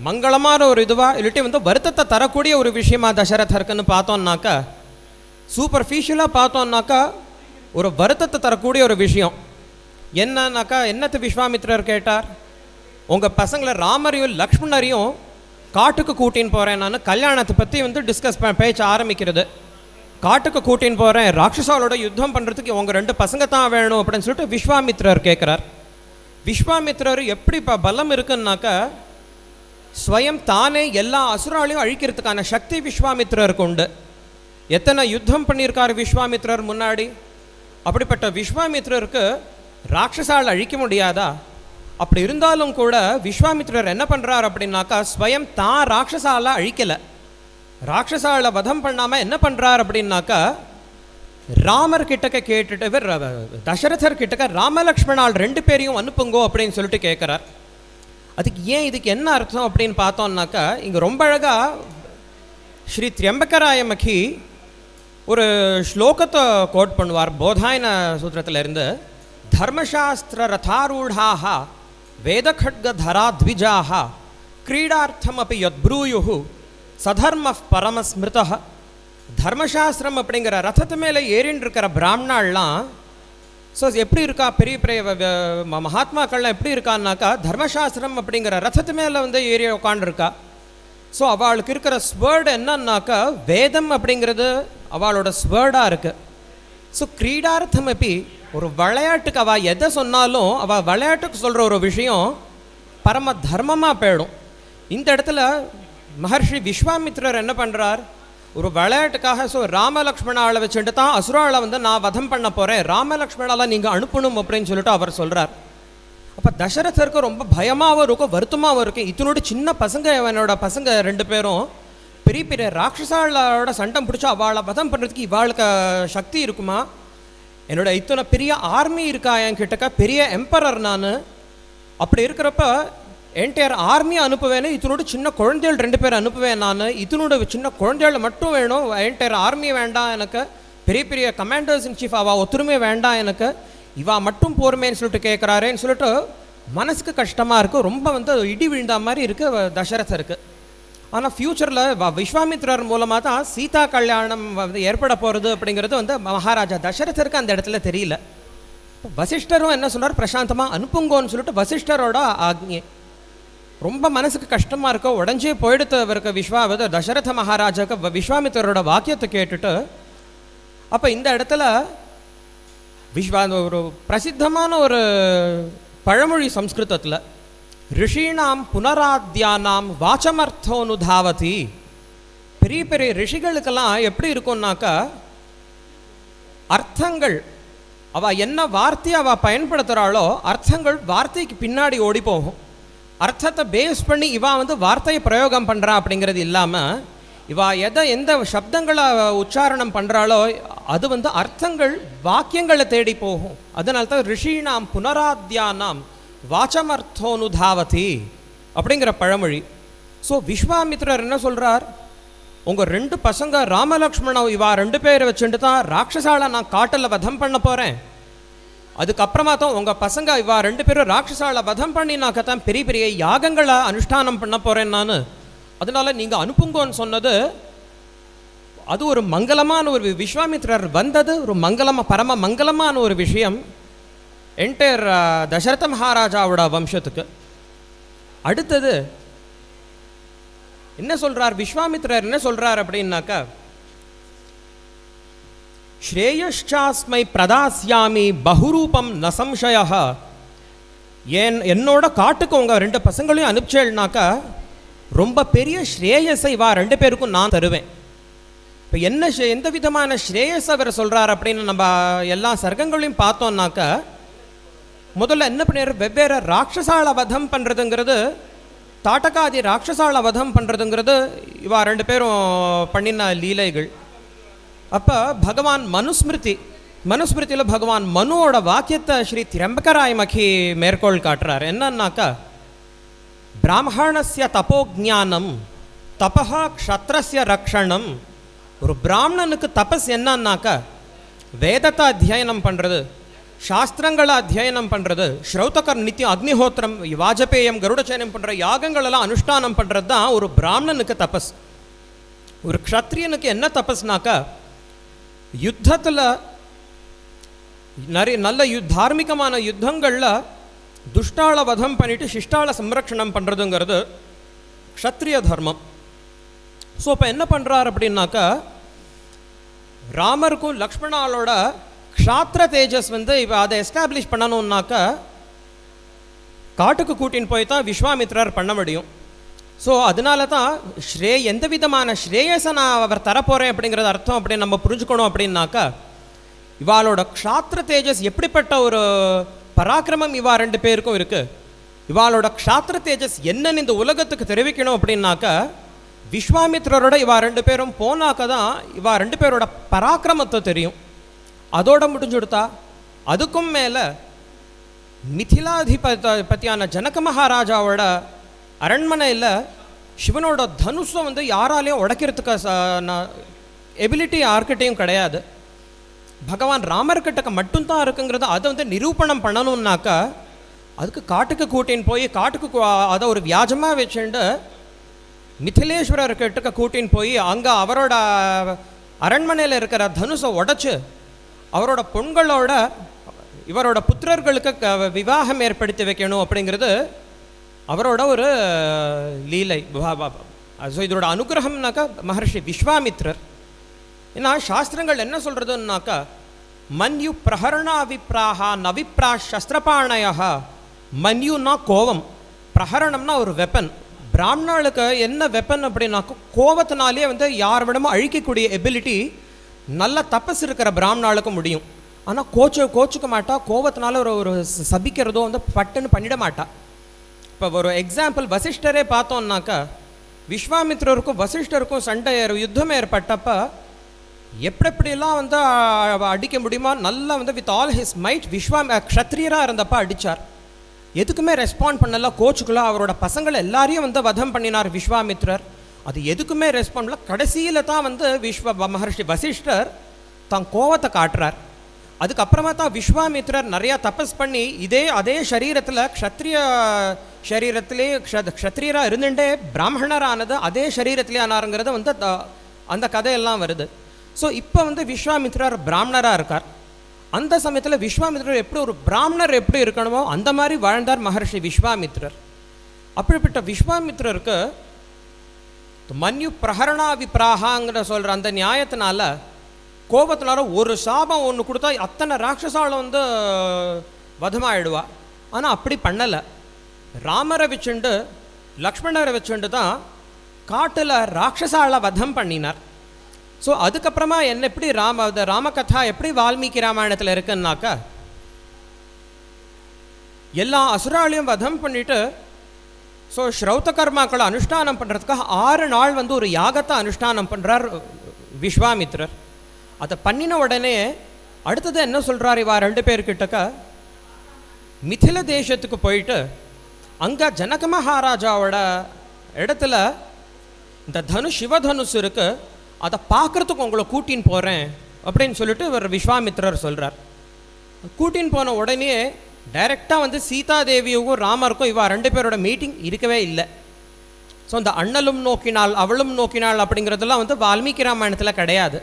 மங்களமான ஒரு இதுவாக இல்லாட்டி வந்து வருத்தத்தை தரக்கூடிய ஒரு விஷயமா தசரதருக்குன்னு பார்த்தோம்னாக்கா, சூப்பர்ஃபிஷியலாக பார்த்தோம்னாக்கா ஒரு வருத்தத்தை தரக்கூடிய ஒரு விஷயம் என்னன்னாக்கா, என்னத்து விஸ்வாமித்ரர் கேட்டார், உங்கள் பசங்களை ராமரையும் லக்ஷ்மணரையும் காட்டுக்கு கூட்டின்னு போகிறேன், நான் கல்யாணத்தை பற்றி வந்து டிஸ்கஸ் பேச்ச ஆரம்பிக்கிறது. காட்டுக்கு கூட்டின்னு போகிறேன், ராட்சசாலோட யுத்தம் பண்ணுறதுக்கு உங்கள் 2 பசங்க தான் வேணும் அப்படின்னு சொல்லிட்டு விஸ்வாமித்ரர் கேட்குறார். விஸ்வாமித்ரர் எப்படி இப்போ பலம் இருக்குன்னாக்கா, ஸ்வயம் தானே எல்லா அசுராலையும் அழிக்கிறதுக்கான சக்தி விஸ்வாமித்ரருக்கு உண்டு. எத்தனை யுத்தம் பண்ணியிருக்கார் விஸ்வாமித்ரர் முன்னாடி. அப்படிப்பட்ட விஸ்வாமித்ரருக்கு ராட்சசால் அழிக்க முடியாதா? அப்படி இருந்தாலும் கூட விஸ்வாமித்ரர் என்ன பண்ணுறார் அப்படின்னாக்கா, ஸ்வயம் தான் ராட்சசால அழிக்கலை, ராட்சசால வதம் பண்ணாமல் என்ன பண்ணுறார் அப்படின்னாக்கா, ராமர் கிட்டக்க கேட்டுட்டு இவர் தசரதர் கிட்டக்க ராமலக்ஷ்மணால் 2 பேரையும் அனுப்புங்கோ அப்படின்னு சொல்லிட்டு கேட்குறார். அதுக்கு ஏன் இதுக்கு என்ன அர்த்தம் அப்படின்னு பார்த்தோம்னாக்கா, இங்கே ரொம்ப அழகாக ஸ்ரீ திரியம்பகராயமகி ஒரு ஸ்லோகத்தை கோட் பண்ணுவார் போதாயன சூத்திரத்தில் இருந்து. தர்மசாஸ்திர ரதாரூடாக வேதகட்கதரா த்விஜாக கிரீடார்த்தம் அப்படி யத்ப்ரூயு சதர்ம பரமஸ்மிருத. தர்மசாஸ்திரம் அப்படிங்கிற ரதத்து மேலே ஏறின்னு இருக்கிற பிராமணாலாம் ஸோ எப்படி இருக்கா, பெரிய பெரிய மகாத்மாக்கள்லாம் எப்படி இருக்கான்னாக்கா, தர்மசாஸ்திரம் அப்படிங்கிற ரதத்து மேலே வந்து ஏறி உட்காண்டிருக்கா. ஸோ அவளுக்கு இருக்கிற ஸ்வேர்டு என்னன்னாக்கா, வேதம் அப்படிங்கிறது அவளோட ஸ்வேர்டாக இருக்குது. ஸோ கிரீடார்த்தம் எப்படி ஒரு விளையாட்டுக்கு அவள் எதை சொன்னாலும் அவள் விளையாட்டுக்கு சொல்கிற ஒரு விஷயம் பரம தர்மமாக போயிடும். இந்த இடத்துல மகர்ஷி விஸ்வாமித்ரர் என்ன பண்ணுறார், ஒரு விளையாட்டுக்காக ஸோ ராமலக்ஷ்மணாவை வச்சுட்டு தான் அசுராளை வந்து நான் வதம் பண்ண போகிறேன், ராமலக்ஷ்மணாவை நீங்கள் அனுப்பணும் அப்படின்னு சொல்லிட்டு அவர் சொல்கிறார். அப்போ தசரதருக்கு ரொம்ப பயமாகவும் இருக்கும், வருத்தமாகவும் இருக்கும். இதனோட சின்ன பசங்க, என்னோட பசங்க 2 பேரும் பெரிய பெரிய ராட்சசாளோட சண்டை பிடிச்சா அவளை வதம் பண்ணுறதுக்கு இவாளுக்கு சக்தி இருக்குமா? என்னோட இத்தனை பெரிய ஆர்மி இருக்கா என் கிட்டக்கா, பெரிய எம்பரர் நான். அப்படி இருக்கிறப்ப என்டையர் ஆர்மியை அனுப்புவேன்னு, இதனோட சின்ன குழந்தைகள் 2 பேர் அனுப்புவேன் நான். இதனோட சின்ன குழந்தைகள் மட்டும் வேணும், என்டையர் ஆர்மி வேண்டாம் எனக்கு, பெரிய பெரிய கமாண்டர்ஸ் இன் சீஃப் அவள் ஒத்துருமே வேண்டாம் எனக்கு, இவா மட்டும் போருமேன்னு சொல்லிட்டு கேட்குறாரேன்னு சொல்லிட்டு மனசுக்கு கஷ்டமாக இருக்குது. ரொம்ப வந்து இடி விழுந்த மாதிரி இருக்குது தசரதருக்கு. ஆனால் ஃப்யூச்சரில் விஸ்வாமித்ரர் மூலமாக தான் சீதா கல்யாணம் வந்து ஏற்பட போகிறது அப்படிங்கிறது வந்து மகாராஜா தசரதருக்கு அந்த இடத்துல தெரியல. வசிஷ்டரும் என்ன சொன்னார், பிரசாந்தமாக அனுப்புங்கோன்னு சொல்லிட்டு வசிஷ்டரோட ஆக்ஞை. ரொம்ப மனசுக்கு கஷ்டமாக இருக்க, உடஞ்சே போயிடுத்து அவருக்கு தசரத மகாராஜாவுக்கு விஸ்வாமித்ரரோட வாக்கியத்தை கேட்டுட்டு. அப்போ இந்த இடத்துல ஒரு பிரசித்தமான ஒரு பழமொழி சம்ஸ்கிருதத்தில், ரிஷீணாம் புனராத்யானாம் வாச்சமர்த்தோனுதாவதி. பெரிய பெரிய ரிஷிகளுக்கெல்லாம் எப்படி இருக்கும்னாக்கா, அர்த்தங்கள் அவள் என்ன வார்த்தையை அவள் பயன்படுத்துகிறாளோ அர்த்தங்கள் வார்த்தைக்கு பின்னாடி ஓடி போகும். அர்த்தத்தை பேஸ் பண்ணி இவா வந்து வார்த்தையை பிரயோகம் பண்ணுறா அப்படிங்கிறது இல்லாமல், இவா எந்த சப்தங்களை உச்சாரணம் பண்ணுறாளோ அது வந்து அர்த்தங்கள் வாக்கியங்களை தேடி போகும். அதனால தான் ரிஷீணாம் புனராத்யானாம் வாச்சமர்த்தோனுதாவதி அப்படிங்கிற பழமொழி. ஸோ விஸ்வாமித்ரர் என்ன சொல்கிறார், உங்கள் 2 பசங்க ராமலக்ஷ்மண இவா 2 பேரை வச்சுட்டு தான் ராட்சசாலை நான் காட்டில் வதம் பண்ண போகிறேன். அதுக்கப்புறமா தான் உங்கள் பசங்க இவா 2 பேரும் ராட்சசாலை வதம் பண்ணினாக்கத்தான் பெரிய பெரிய யாகங்களை அனுஷ்டானம் பண்ண போகிறேன் நான். அதனால நீங்கள் அனுப்புங்கன்னு சொன்னது அது ஒரு மங்களமான ஒரு விஸ்வாமித்ரர் வந்தது ஒரு பரம மங்களமான ஒரு விஷயம் என்டையர் தசரத மகாராஜாவோட வம்சத்துக்கு. அடுத்தது என்ன சொல்கிறார் விஸ்வாமித்ரர், என்ன சொல்கிறார் அப்படின்னாக்கா, ஸ்ரேயஷ்சாஸ்மை பிரதாஸ்யாமி பகுரூபம் ந சம்சயः. என்னோட காட்டுக்கு உங்கள் 2 பசங்களையும் அனுப்பிச்சேன்னாக்கா ரொம்ப பெரிய ஸ்ரேயஸை வா 2 பேருக்கும் நான் தருவேன். இப்போ எந்த விதமான ஸ்ரேயஸ் அவர் சொல்கிறார் அப்படின்னு நம்ம எல்லா சர்க்கங்களையும் பார்த்தோம்னாக்க, முதல்ல என்ன பண்ணிடுற, வெவ்வேறு ராட்சசால வதம் பண்ணுறதுங்கிறது, தாட்டகாதி ராட்சசால வதம் பண்ணுறதுங்கிறது இவா 2 பேரும் பண்ணின லீலைகள். அப்போ பகவான் மனுஸ்மிருதியில் பகவான் மனுவோட வாக்கியத்தை ஸ்ரீ திரம்பகராய மகி மேற்கோள் காட்டுறார். என்னன்னாக்கா, பிராமணஸ்ய தபோஜானம் தபஹா க்ஷத்ரஸ்ய ரக்ஷணம். ஒரு பிராமணனுக்கு தபஸ் என்னன்னாக்கா, வேதத்தை அத்தியனம் பண்ணுறது, சாஸ்திரங்களை அத்தியனம் பண்ணுறது, ஸ்ரௌதகர் நித்தியம் அக்னிஹோத்திரம் வாஜபேயம் கருடச்சயனம் பண்ணுற யாகங்களெல்லாம் அனுஷ்டானம் பண்ணுறது தான் ஒரு பிராமணனுக்கு தபஸ். ஒரு க்ஷத்ரியனுக்கு என்ன தபஸ்னாக்கா, யுத்தத்தில் நிறைய நல்ல தார்மிகமான யுத்தங்களில் துஷ்டாள வதம் பண்ணிட்டு சிஷ்டாள சம்ரக்ஷணம் பண்ணுறதுங்கிறது க்ஷத்ரிய தர்மம். ஸோ இப்போ என்ன பண்ணுறார் அப்படின்னாக்கா, ராமருக்கும் லக்ஷ்மணாலோட க்ஷாத்திர தேஜஸ் இப்போ அதை எஸ்டாப்ளிஷ் பண்ணணுன்னாக்கா காட்டுக்கு கூட்டின்னு போய் தான் விஸ்வாமித்ரர் பண்ண முடியும். ஸோ அதனால தான் எந்த விதமான ஸ்ரேயஸை நான் அவர் தரப்போகிறேன் அப்படிங்கிறது அர்த்தம் அப்படின்னு நம்ம புரிஞ்சுக்கணும். அப்படின்னாக்கா, இவாளோட க்ஷாத்திர தேஜஸ் எப்படிப்பட்ட ஒரு பராக்கிரமம் இவா 2 பேருக்கும் இருக்குது. இவாளோட க்ஷாத்திர தேஜஸ் என்னன்னு இந்த உலகத்துக்கு தெரிவிக்கணும் அப்படின்னாக்கா, விஸ்வாமித்ரரோட இவா 2 பேரும் போனாக்க தான் இவா 2 பேரோட பராக்கிரமத்தை தெரியும். அதோட முடிஞ்சுடுத்தா, அதுக்கும் மேலே மிதிலாதிபதியான ஜனக மகாராஜாவோட அரண்மனையில் சிவனோட தனுஷை யாராலையும் உடைக்கிறதுக்கு எபிலிட்டி யார்கிட்டையும் கிடையாது. பகவான் ராமர்கிட்ட மட்டும்தான் இருக்குங்கிறது அதை நிரூபணம் பண்ணணும்னாக்கா, அதுக்கு காட்டுக்கு கூட்டின்னு போய் அதை ஒரு வியாஜமாக வச்சுட்டு மிதிலேஸ்வரர்கிட்ட கூட்டின்னு போய் அங்கே அவரோட அரண்மனையில் இருக்கிற தனுஷை உடைச்சு அவரோட பொண்களோட இவரோட புத்திரர்களுக்கு விவாகம் ஏற்படுத்தி வைக்கணும் அப்படிங்கிறது அவரோட ஒரு லீலை. ஸோ இதோட அனுகிரகம்னாக்கா மகர்ஷி விஸ்வாமித்ரர். ஏன்னா சாஸ்திரங்கள் என்ன சொல்கிறதுனாக்கா, மன்யு பிரஹரணா விப்ராஹா நவிப்ரா சஸ்திரபாணயா. மன்யுனா கோவம், பிரஹரணம்னா ஒரு வெப்பன். பிராமணர்களுக்கு என்ன வெப்பன் அப்படின்னாக்கா, கோவத்தினாலே யார் விடமும் அழிக்கக்கூடிய எபிலிட்டி நல்ல தபஸ் இருக்கிற பிராமணர்களுக்கு முடியும். ஆனால் கோச்சுக்க மாட்டா, கோவத்தினால ஒரு சபிக்கிறதோ பட்டுன்னு பண்ணிட மாட்டா. இப்போ ஒரு எக்ஸாம்பிள் வசிஷ்டரே பார்த்தோம்னாக்கா, விஸ்வாமித்ரருக்கும் வசிஷ்டருக்கும் யுத்தம் ஏற்பட்டப்போ எப்படிலாம் அடிக்க முடியுமா நல்லா வித் ஆல் ஹிஸ் மைட் க்ஷத்ரியராக இருந்தப்போ அடித்தார். எதுக்குமே ரெஸ்பாண்ட் பண்ணல, கோச்சுக்கலாம். அவரோட பசங்களை எல்லாரையும் வதம் பண்ணினார் விஸ்வாமித்ரர். அது எதுக்குமே ரெஸ்பாண்ட் பண்ணல. கடைசியில் தான் மகர்ஷி வசிஷ்டர் தான் கோவத்தை காட்டுறார். அதுக்கப்புறமா தான் விஸ்வாமித்ரர் நிறையா தபஸ் பண்ணி அதே சரீரத்தில் க்ஷத்ரியராக இருந்துட்டே பிராமணரானது அதே சரீரத்திலே ஆனாருங்கிறது அந்த கதையெல்லாம் வருது. ஸோ இப்போ விஸ்வாமித்ரர் பிராமணராக இருக்கார். அந்த சமயத்தில் விஸ்வாமித்ரர் எப்படி ஒரு பிராமணர் எப்படி இருக்கணுமோ அந்த மாதிரி வாழ்ந்தார் மகர்ஷி விஸ்வாமித்ரர். அப்படிப்பட்ட விஸ்வாமித்ரருக்கு மன்யு பிரஹரணா விப்ராகாங்கிற சொல்கிற அந்த நியாயத்தினால கோபத்தினால ஒரு சாபம் ஒன்று கொடுத்தா அத்தனை ராட்சசாலும் வதமாயிடுவா. ஆனால் அப்படி பண்ணலை. ராமரை வச்சுண்டு லக்ஷ்மணரை வச்சுண்டு தான் காட்டில் ராட்சசால வதம் பண்ணினார். ஸோ அதுக்கப்புறமா எப்படி ராமகதா எப்படி வால்மீகி ராமாயணத்தில் இருக்குன்னாக்கா, எல்லா அசுராலையும் வதம் பண்ணிட்டு ஸோ ஸ்ரௌத கர்மாக்களை அனுஷ்டானம் பண்ணுறதுக்காக 6 நாள் ஒரு யாகத்தை அனுஷ்டானம் பண்ணுறார் விஸ்வாமித்ரர். அதை பண்ணின உடனே அடுத்தது என்ன சொல்கிறார், இவா 2 பேர்கிட்டக்க மிதில தேசத்துக்கு போயிட்டு அங்கே ஜனக மகாராஜாவோட இடத்துல இந்த சிவதனுஷ் இருக்குது, அதை பார்க்குறதுக்கு உங்களை கூட்டின்னு போகிறேன் அப்படின்னு சொல்லிட்டு இவர் விஸ்வாமித்ரர் சொல்கிறார். கூட்டின்னு போன உடனே டைரெக்டாக சீதாதேவியுக்கும் ராமருக்கும் இவா 2 பேரோட மீட்டிங் இருக்கவே இல்லை. ஸோ இந்த அண்ணலும் நோக்கினாள் அவளும் நோக்கினாள் அப்படிங்கிறதெல்லாம் வால்மீகி ராமாயணத்தில் கிடையாது.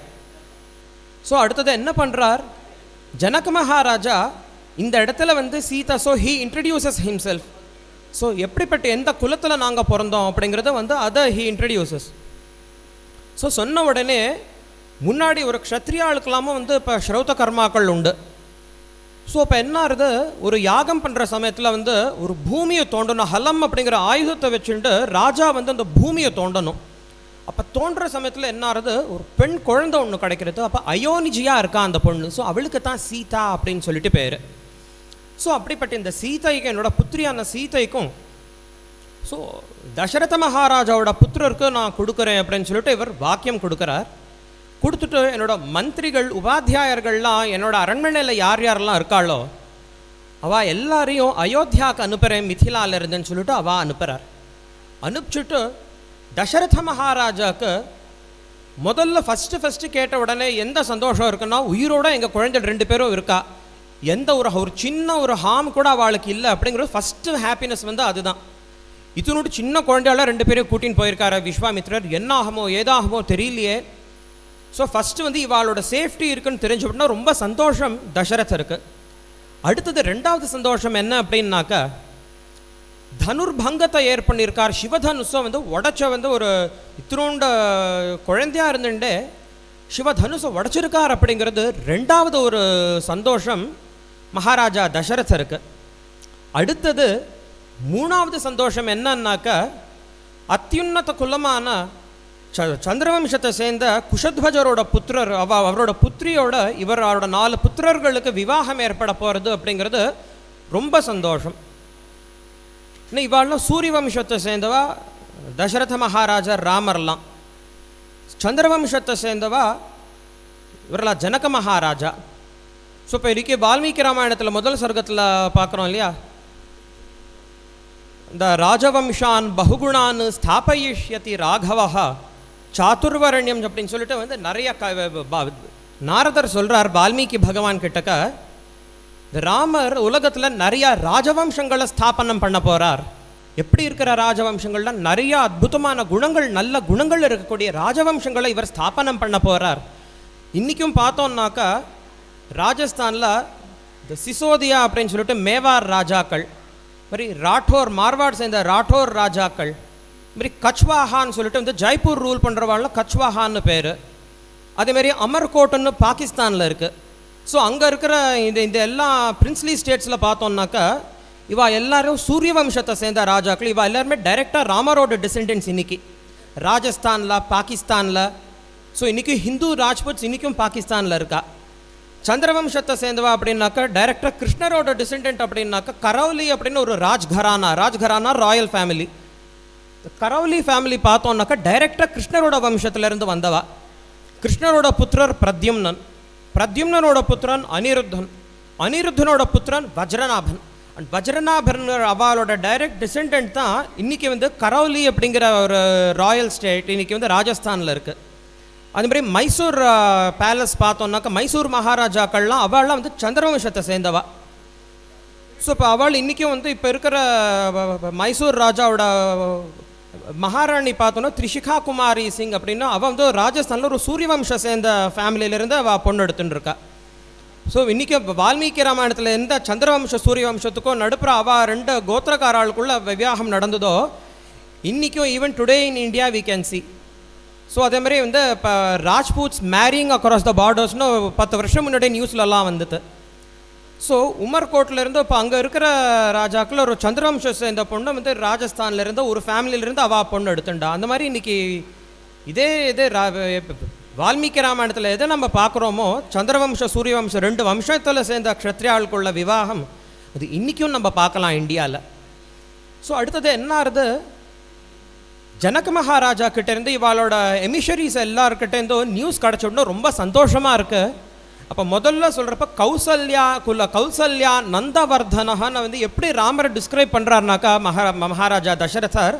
ஸோ அடுத்தது என்ன பண்ணுறார், ஜனக மகாராஜா இந்த இடத்துல Sita he introduces himself. So எப்படிப்பட்ட எந்த குலத்தில் நாங்கள் பிறந்தோம் அப்படிங்கிறத அதை ஹீ இன்ட்ரடியூசஸ். ஸோ சொன்ன உடனே முன்னாடி ஒரு க்ஷத்ரியாளுக்கெல்லாமும் இப்போ ஸ்ரௌத கர்மாக்கள் உண்டு. ஸோ இப்போ என்ன ஆகுது, ஒரு யாகம் பண்ணுற சமயத்தில் ஒரு பூமியை தோண்டணும். ஹலம் அப்படிங்கிற ஆயுதத்தை வச்சுட்டு ராஜா அந்த பூமியை தோண்டணும். அப்போ தோன்ற சமயத்தில் என்ன ஆகுது, ஒரு பெண் குழந்தை ஒன்று கிடைக்கிறது. அப்போ அயோனிஜியாக இருக்கா அந்த பொண்ணு. ஸோ அவளுக்கு தான் சீதா அப்படின்னு சொல்லிட்டு பேர். ஸோ அப்படிப்பட்ட இந்த சீதைக்கும், என்னோட புத்திரியான சீதைக்கும், ஸோ தசரத மகாராஜாவோட புத்திரருக்கு நான் கொடுக்குறேன் அப்படின்னு சொல்லிட்டு இவர் வாக்கியம் கொடுக்குறார். கொடுத்துட்டு என்னோட மந்திரிகள் உபாத்தியாயர்கள்லாம் என்னோட அரண்மனையில் யார் யாரெல்லாம் இருக்காளோ அவள் எல்லாரையும் அயோத்தியாவுக்கு அனுப்புகிறேன் மிथिलाல இருந்துன்னு சொல்லிட்டு அவள் அனுப்புகிறார். அனுப்பிச்சுட்டு தசரத மகாராஜாவுக்கு முதல்ல ஃபஸ்ட்டு கேட்ட உடனே எந்த சந்தோஷம் இருக்குன்னா, உயிரோட எங்கள் குழந்தைகள் 2 பேரும் இருக்கா, எந்த ஒரு சின்ன ஒரு ஹார்ம் கூட அவளுக்கு இல்லை அப்படிங்கிறது ஃபஸ்ட்டு ஹாப்பினஸ் வந்து அதுதான். இதனோட சின்ன குழந்தையால 2 பேரையும் கூட்டின்னு போயிருக்காரு விஸ்வாமித்ரர். என்ன ஆகுமோ ஏதாகுமோ தெரியலையே. ஸோ ஃபஸ்ட்டு வந்து இவாளோட சேஃப்டி இருக்குன்னு தெரிஞ்சுவிட்டோம்னா ரொம்ப சந்தோஷம் தசரதருக்கு. அடுத்தது 2வது சந்தோஷம் என்ன அப்படின்னாக்கா, தனுர்பங்கத்தை ஏற்பண்ணிருக்கார். சிவதனுஷை வந்து உடச்ச வந்து ஒரு இத்திரோண்ட குழந்தையாக இருந்துட்டே சிவதனுஷை உடச்சிருக்கார் அப்படிங்கிறது 2வது ஒரு சந்தோஷம் மகாராஜா தசரதருக்கு. அடுத்தது 3வது சந்தோஷம் என்னன்னாக்கா, அத்தியுன்னத குலமான சந்திரவம்சத்தை சேர்ந்த குஷத்வஜரோட புத்திரர் அவரோட புத்திரியோட இவரோட 4 புத்திரர்களுக்கு விவாகம் ஏற்பட போகிறது அப்படிங்கிறது ரொம்ப சந்தோஷம். இன்னும் இவாள்லாம் சூரிய வம்சத்தை சேர்ந்தவா தசரத மகாராஜா ராமர்லாம். சந்திரவம்சத்தை சேர்ந்தவா இவரெல்லாம் ஜனக மகாராஜா. ஸோ இப்போ இன்றைக்கி வால்மீகி ராமாயணத்தில் முதல் சர்க்கத்தில் பார்க்குறோம் இல்லையா, இந்த ராஜவம்சான் பகுகுணான் ஸ்தாபயிஷ்யதி ராகவஹா சாதுர்வரண்யம் அப்படின்னு சொல்லிட்டு வந்து நிறைய நாரதர் சொல்கிறார் வால்மீகி பகவான் கிட்டக்க, ராமர் உலகத்தில் நிறையா ராஜவம்சங்களை ஸ்தாபனம் பண்ண போகிறார். எப்படி இருக்கிற ராஜவம்சங்கள்லாம் நிறையா அற்புதமான குணங்கள், நல்ல குணங்கள் இருக்கக்கூடிய ராஜவம்சங்களை இவர் ஸ்தாபனம் பண்ண போகிறார். இன்றைக்கும் பார்த்தோம்னாக்கா ராஜஸ்தானில் இந்த சிசோதியா அப்படின்னு சொல்லிட்டு மேவார் ராஜாக்கள், மாதிரி ராठौर மார்வாட் சேர்ந்த ராठौर ராஜாக்கள், மாதிரி கச்வாஹான்னு சொல்லிட்டு வந்து ஜெய்ப்பூர் ரூல் பண்ணுறவாள்ல கச்வாஹான்னு பேர். அதேமாரி அமர்கோட்டுன்னு பாகிஸ்தானில் இருக்குது. ஸோ அங்கே இருக்கிற இந்த எல்லா பிரின்ஸ்லி ஸ்டேட்ஸில் பார்த்தோம்னாக்கா இவா எல்லாரும் சூரிய வம்சத்தை சேர்ந்த ராஜாக்கள். இவா எல்லாருமே டைரெக்டாக ராமரோட டிசெண்டன்ஸ். இன்றைக்கி ராஜஸ்தானில், பாகிஸ்தானில், ஸோ இன்றைக்கி ஹிந்து ராஜ்புட்ஸ் இன்றைக்கும் பாகிஸ்தானில் இருக்கா. சந்திரவம்சத்தை சேர்ந்தவா அப்படின்னாக்கா டைரக்டாக கிருஷ்ணரோட டிசெண்டன்ட் அப்படின்னாக்கா கரௌலி அப்படின்னு ஒரு ராஜ்கரானா ராயல் ஃபேமிலி. கரௌலி ஃபேமிலி பார்த்தோம்னாக்கா டைரெக்டாக கிருஷ்ணரோட வம்சத்திலேருந்து வந்தவா. கிருஷ்ணரோட புத்திரர் பிரத்யும்னனோட புத்திரன் அனிருத்தனோட புத்திரன் வஜ்ரநாபன். அண்ட் வஜ்ரநாபன் அவளோட டைரக்ட் டிசெண்டன்ட் தான் இன்றைக்கி வந்து கரௌலி அப்படிங்கிற ஒரு ராயல் ஸ்டேட் இன்றைக்கி வந்து ராஜஸ்தானில் இருக்குது. அதுமாதிரி மைசூர் பேலஸ் பார்த்தோம்னாக்கா மைசூர் மகாராஜாக்கள்லாம் அவள்லாம் வந்து சந்திரவம்சத்தை சேர்ந்தவா. ஸோ இப்போ அவள் இன்றைக்கும் வந்து இப்போ இருக்கிற மைசூர் ராஜாவோட மகாராணி பார்த்தோன்னா திரிஷிகா குமாரி சிங் அப்படின்னா அவள் வந்து ராஜஸ்தானில் ஒரு சூரியவம்சம் சேர்ந்த ஃபேமிலியிலேருந்து அவள் பொண்ணு எடுத்துன்னு இருக்கா. ஸோ இன்றைக்கி வால்மீகி ராமாயணத்தில் எந்த சந்திரவம்ச சூரியவம்சத்துக்கும் நடுப்புற அவள் 2 கோத்திரக்காராளுக்குள்ள விவாகம் நடந்ததோ இன்றைக்கும் even today in India we can see. So அதேமாதிரி வந்து இப்போ ராஜ்பூட்ஸ் மேரிங் அக்ராஸ் த பார்டர்ஸ்னு 10 வருஷம் முன்னாடி நியூஸ்லலாம் வந்தது. ஸோ உமர்கோட்லேருந்து இப்போ அங்கே இருக்கிற ராஜாக்கள் ஒரு சந்திரவம்சம் சேர்ந்த பொண்ணு வந்து ராஜஸ்தான்லேருந்து ஒரு ஃபேமிலியிலேருந்து அவள் பொண்ணு எடுத்துண்டா. அந்த மாதிரி இன்றைக்கி இதே வால்மீகி ராமாயணத்தில் எதை நம்ம பார்க்குறோமோ சந்திரவம்ச சூரியவம்சம் 2 வம்சத்தில் சேர்ந்த க்ஷத்ரியாளுக்குள்ள விவாகம் அது இன்றைக்கும் நம்ம பார்க்கலாம் இந்தியாவில். ஸோ அடுத்தது என்ன ஆகுது, ஜனக மகாராஜா கிட்டேருந்து இவாளோட எமிஷரிஸ் எல்லாருக்கிட்டேருந்தோ நியூஸ் கிடச்சோடனே ரொம்ப சந்தோஷமாக இருக்குது. அப்போ முதல்ல சொல்கிறப்ப கௌசல்யா நந்தவர்தனஹான்னு வந்து எப்படி ராமரை டிஸ்கிரைப் பண்ணுறாருனாக்கா மகாராஜா தசரதர்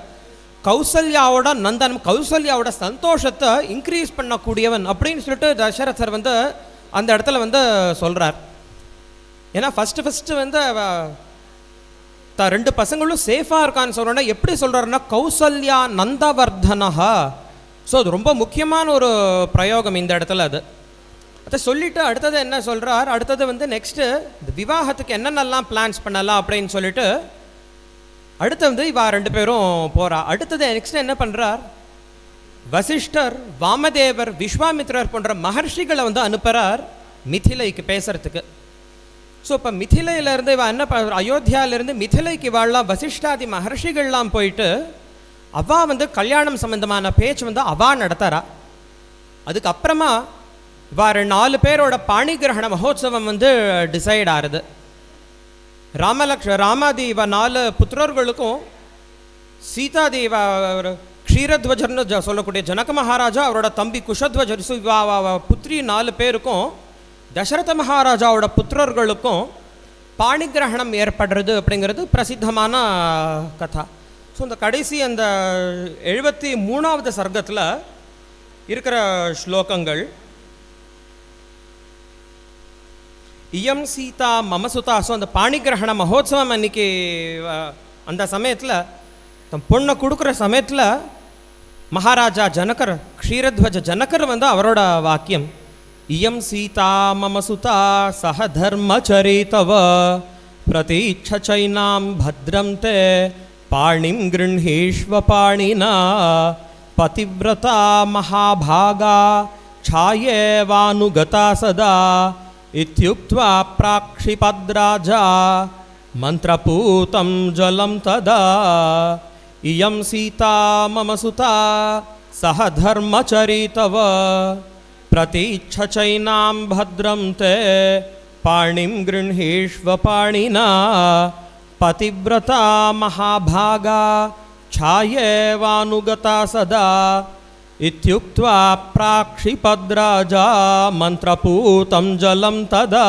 கௌசல்யாவோட நந்தனம், கௌசல்யாவோட சந்தோஷத்தை இன்க்ரீஸ் பண்ணக்கூடியவன் அப்படின்னு சொல்லிட்டு தசரதர் வந்து அந்த இடத்துல வந்து சொல்கிறார். ஏன்னா ஃபஸ்ட்டு வந்து 2 பசங்களும் சேஃபாக இருக்கான்னு சொல்கிறோன்னா எப்படி சொல்கிறாருன்னா கௌசல்யா நந்தவர்தனஹா. ஸோ அது ரொம்ப முக்கியமான ஒரு பிரயோகம் இந்த இடத்துல. அதை சொல்லிவிட்டு அடுத்தது என்ன சொல்கிறார், அடுத்தது வந்து நெக்ஸ்ட்டு இந்த விவாகத்துக்கு என்னென்னலாம் பிளான்ஸ் பண்ணலாம் அப்படின்னு சொல்லிட்டு அடுத்து வந்து இவா 2 பேரும் போகிறா. அடுத்தது நெக்ஸ்ட்டு என்ன பண்ணுறார், வசிஷ்டர், வாமதேவர், விஸ்வாமித்ரர் போன்ற மகர்ஷிகளை வந்து அனுப்புகிறார் மிதிலைக்கு பேசுகிறதுக்கு. ஸோ இப்போ மிதிலையிலேருந்து இவள் என்ன அயோத்தியாவிலேருந்து மிதிலைக்கு வாழலாம் வசிஷ்டாதி மகர்ஷிகள்லாம் போயிட்டு அவா வந்து கல்யாணம் சம்பந்தமான பேச்சு வந்து அவா நடத்துறா. அதுக்கப்புறமா இவ்வாறு 4 பேரோட பாணிகிரகண மகோத்சவம் வந்து டிசைட் ஆகுது. ராமாதி இவ 4 புத்திரர்களுக்கும் சீதாதி க்ஷீரத்வஜர்னு சொல்லக்கூடிய ஜனக மகாராஜா அவரோட தம்பி குஷத்வஜர் புத்திரி 4 பேருக்கும் தசரத மகாராஜாவோட புத்திரர்களுக்கும் பாணிகிரகணம் ஏற்படுறது அப்படிங்கிறது பிரசித்தமான கதா. ஸோ இந்த கடைசி அந்த 73வது சர்க்கத்தில் இருக்கிற ஸ்லோகங்கள், இயம் சீதா மமசுதா. ஸோ அந்த பாணிகிரகண மகோத்சவம் அன்னைக்கு அந்த சமயத்தில் தம் பொண்ணை கொடுக்குற சமயத்தில் மகாராஜா ஜனகர் க்ஷீரத்வஜ ஜனகர் வந்து அவரோட வாக்கியம், இயம் சீதா மமசுதா சஹ தர்மச்சரிதவ பிரதீட்சைனாம் பத்ரம் தே பாணிம் கிருஹீஷ்வ பாணினா பதிவ்ரதா மகாபாகா ಛಾಯೇವಾನುಗತಾ ಸದಾ ಇತ್ಯುಕ್ತ್ವಾ ಪ್ರಾಕ್ಷಿಪದ್ರಾಜಾ ಮಂತ್ರಪೂತಂ ಜಲಂ ತದಾ ಇಯಂ ಸೀತಾ ಮಮ ಸುತಾ ಸಹ ಧರ್ಮಚರಿತವ ಪ್ರತೀಚ್ಛಚೈನಾಂ ಭದ್ರಂ ತೇ ಪಾಣಿಂ ಗೃಹೀಷ್ವ ಪಾಣಿನಾ ಪತಿವ್ರತಾ ಮಹಾಭಾಗಾ ಛಾಯೇವಾನುಗತಾ ಸದಾ ಇತ್ಯುಕ್ತ್ವಾ ಪ್ರಾಕ್ಷಿಪದ್ರಾಜಾ ಮಂತ್ರಪೂತಂ ಜಲಂ ತದಾ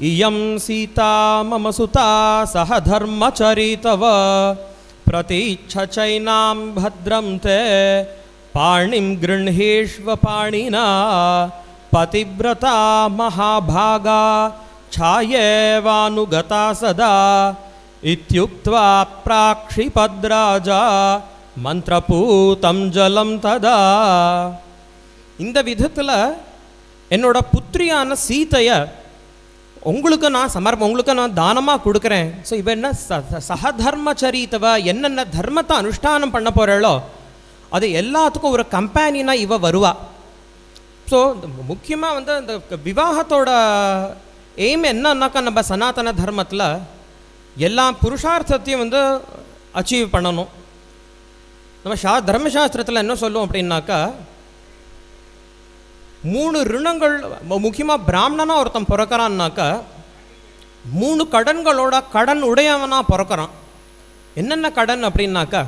ಇಯಂ ಸೀತಾ ಮಮ ಸುತಾ ಸಹ ಧರ್ಮಚರಿತವ ಪ್ರತೀಚ್ಛಚೈನಾಂ ಭದ್ರಂ ತೇ ಪಾಣಿಂ ಗೃಹೀಷ್ವ ಪಾಣಿನಾ ಪತಿವ್ರತಾ ಮಹಾಭಾಗಾ ಛಾಯೇವಾನುಗತಾ ಸದಾ ಇತ್ಯುಕ್ತ್ವಾ ಪ್ರಾಕ್ಷಿಪದ್ರಾಜಾ மந்திரபூதம் ஜலம் ததா. இந்த விதத்தில் என்னோட புத்திரியான சீதையை உங்களுக்கு நான் தானமாக கொடுக்குறேன். ஸோ இவ என்ன சகதர்மச்சரித்தவ, என்னென்ன தர்மத்தை அனுஷ்டானம் பண்ண போகிறாளோ அது எல்லாத்துக்கும் ஒரு கம்பேனியனாக இவ வருவா. ஸோ முக்கியமாக வந்து அந்த விவாகத்தோட எய்ம் என்னன்னாக்கா, நம்ம சனாதன தர்மத்தில் எல்லா புருஷார்த்தத்தையும் வந்து அச்சீவ் பண்ணணும். நம்ம தர்மசாஸ்திரத்தில் என்ன சொல்லுவோம் அப்படின்னாக்கா, 3 ரிணங்கள், முக்கியமாக பிராமணனாக ஒருத்தன் பிறக்கிறான்னாக்கா 3 கடன்களோட கடன் உடையவனாக பிறக்கிறான். என்னென்ன கடன் அப்படின்னாக்கா,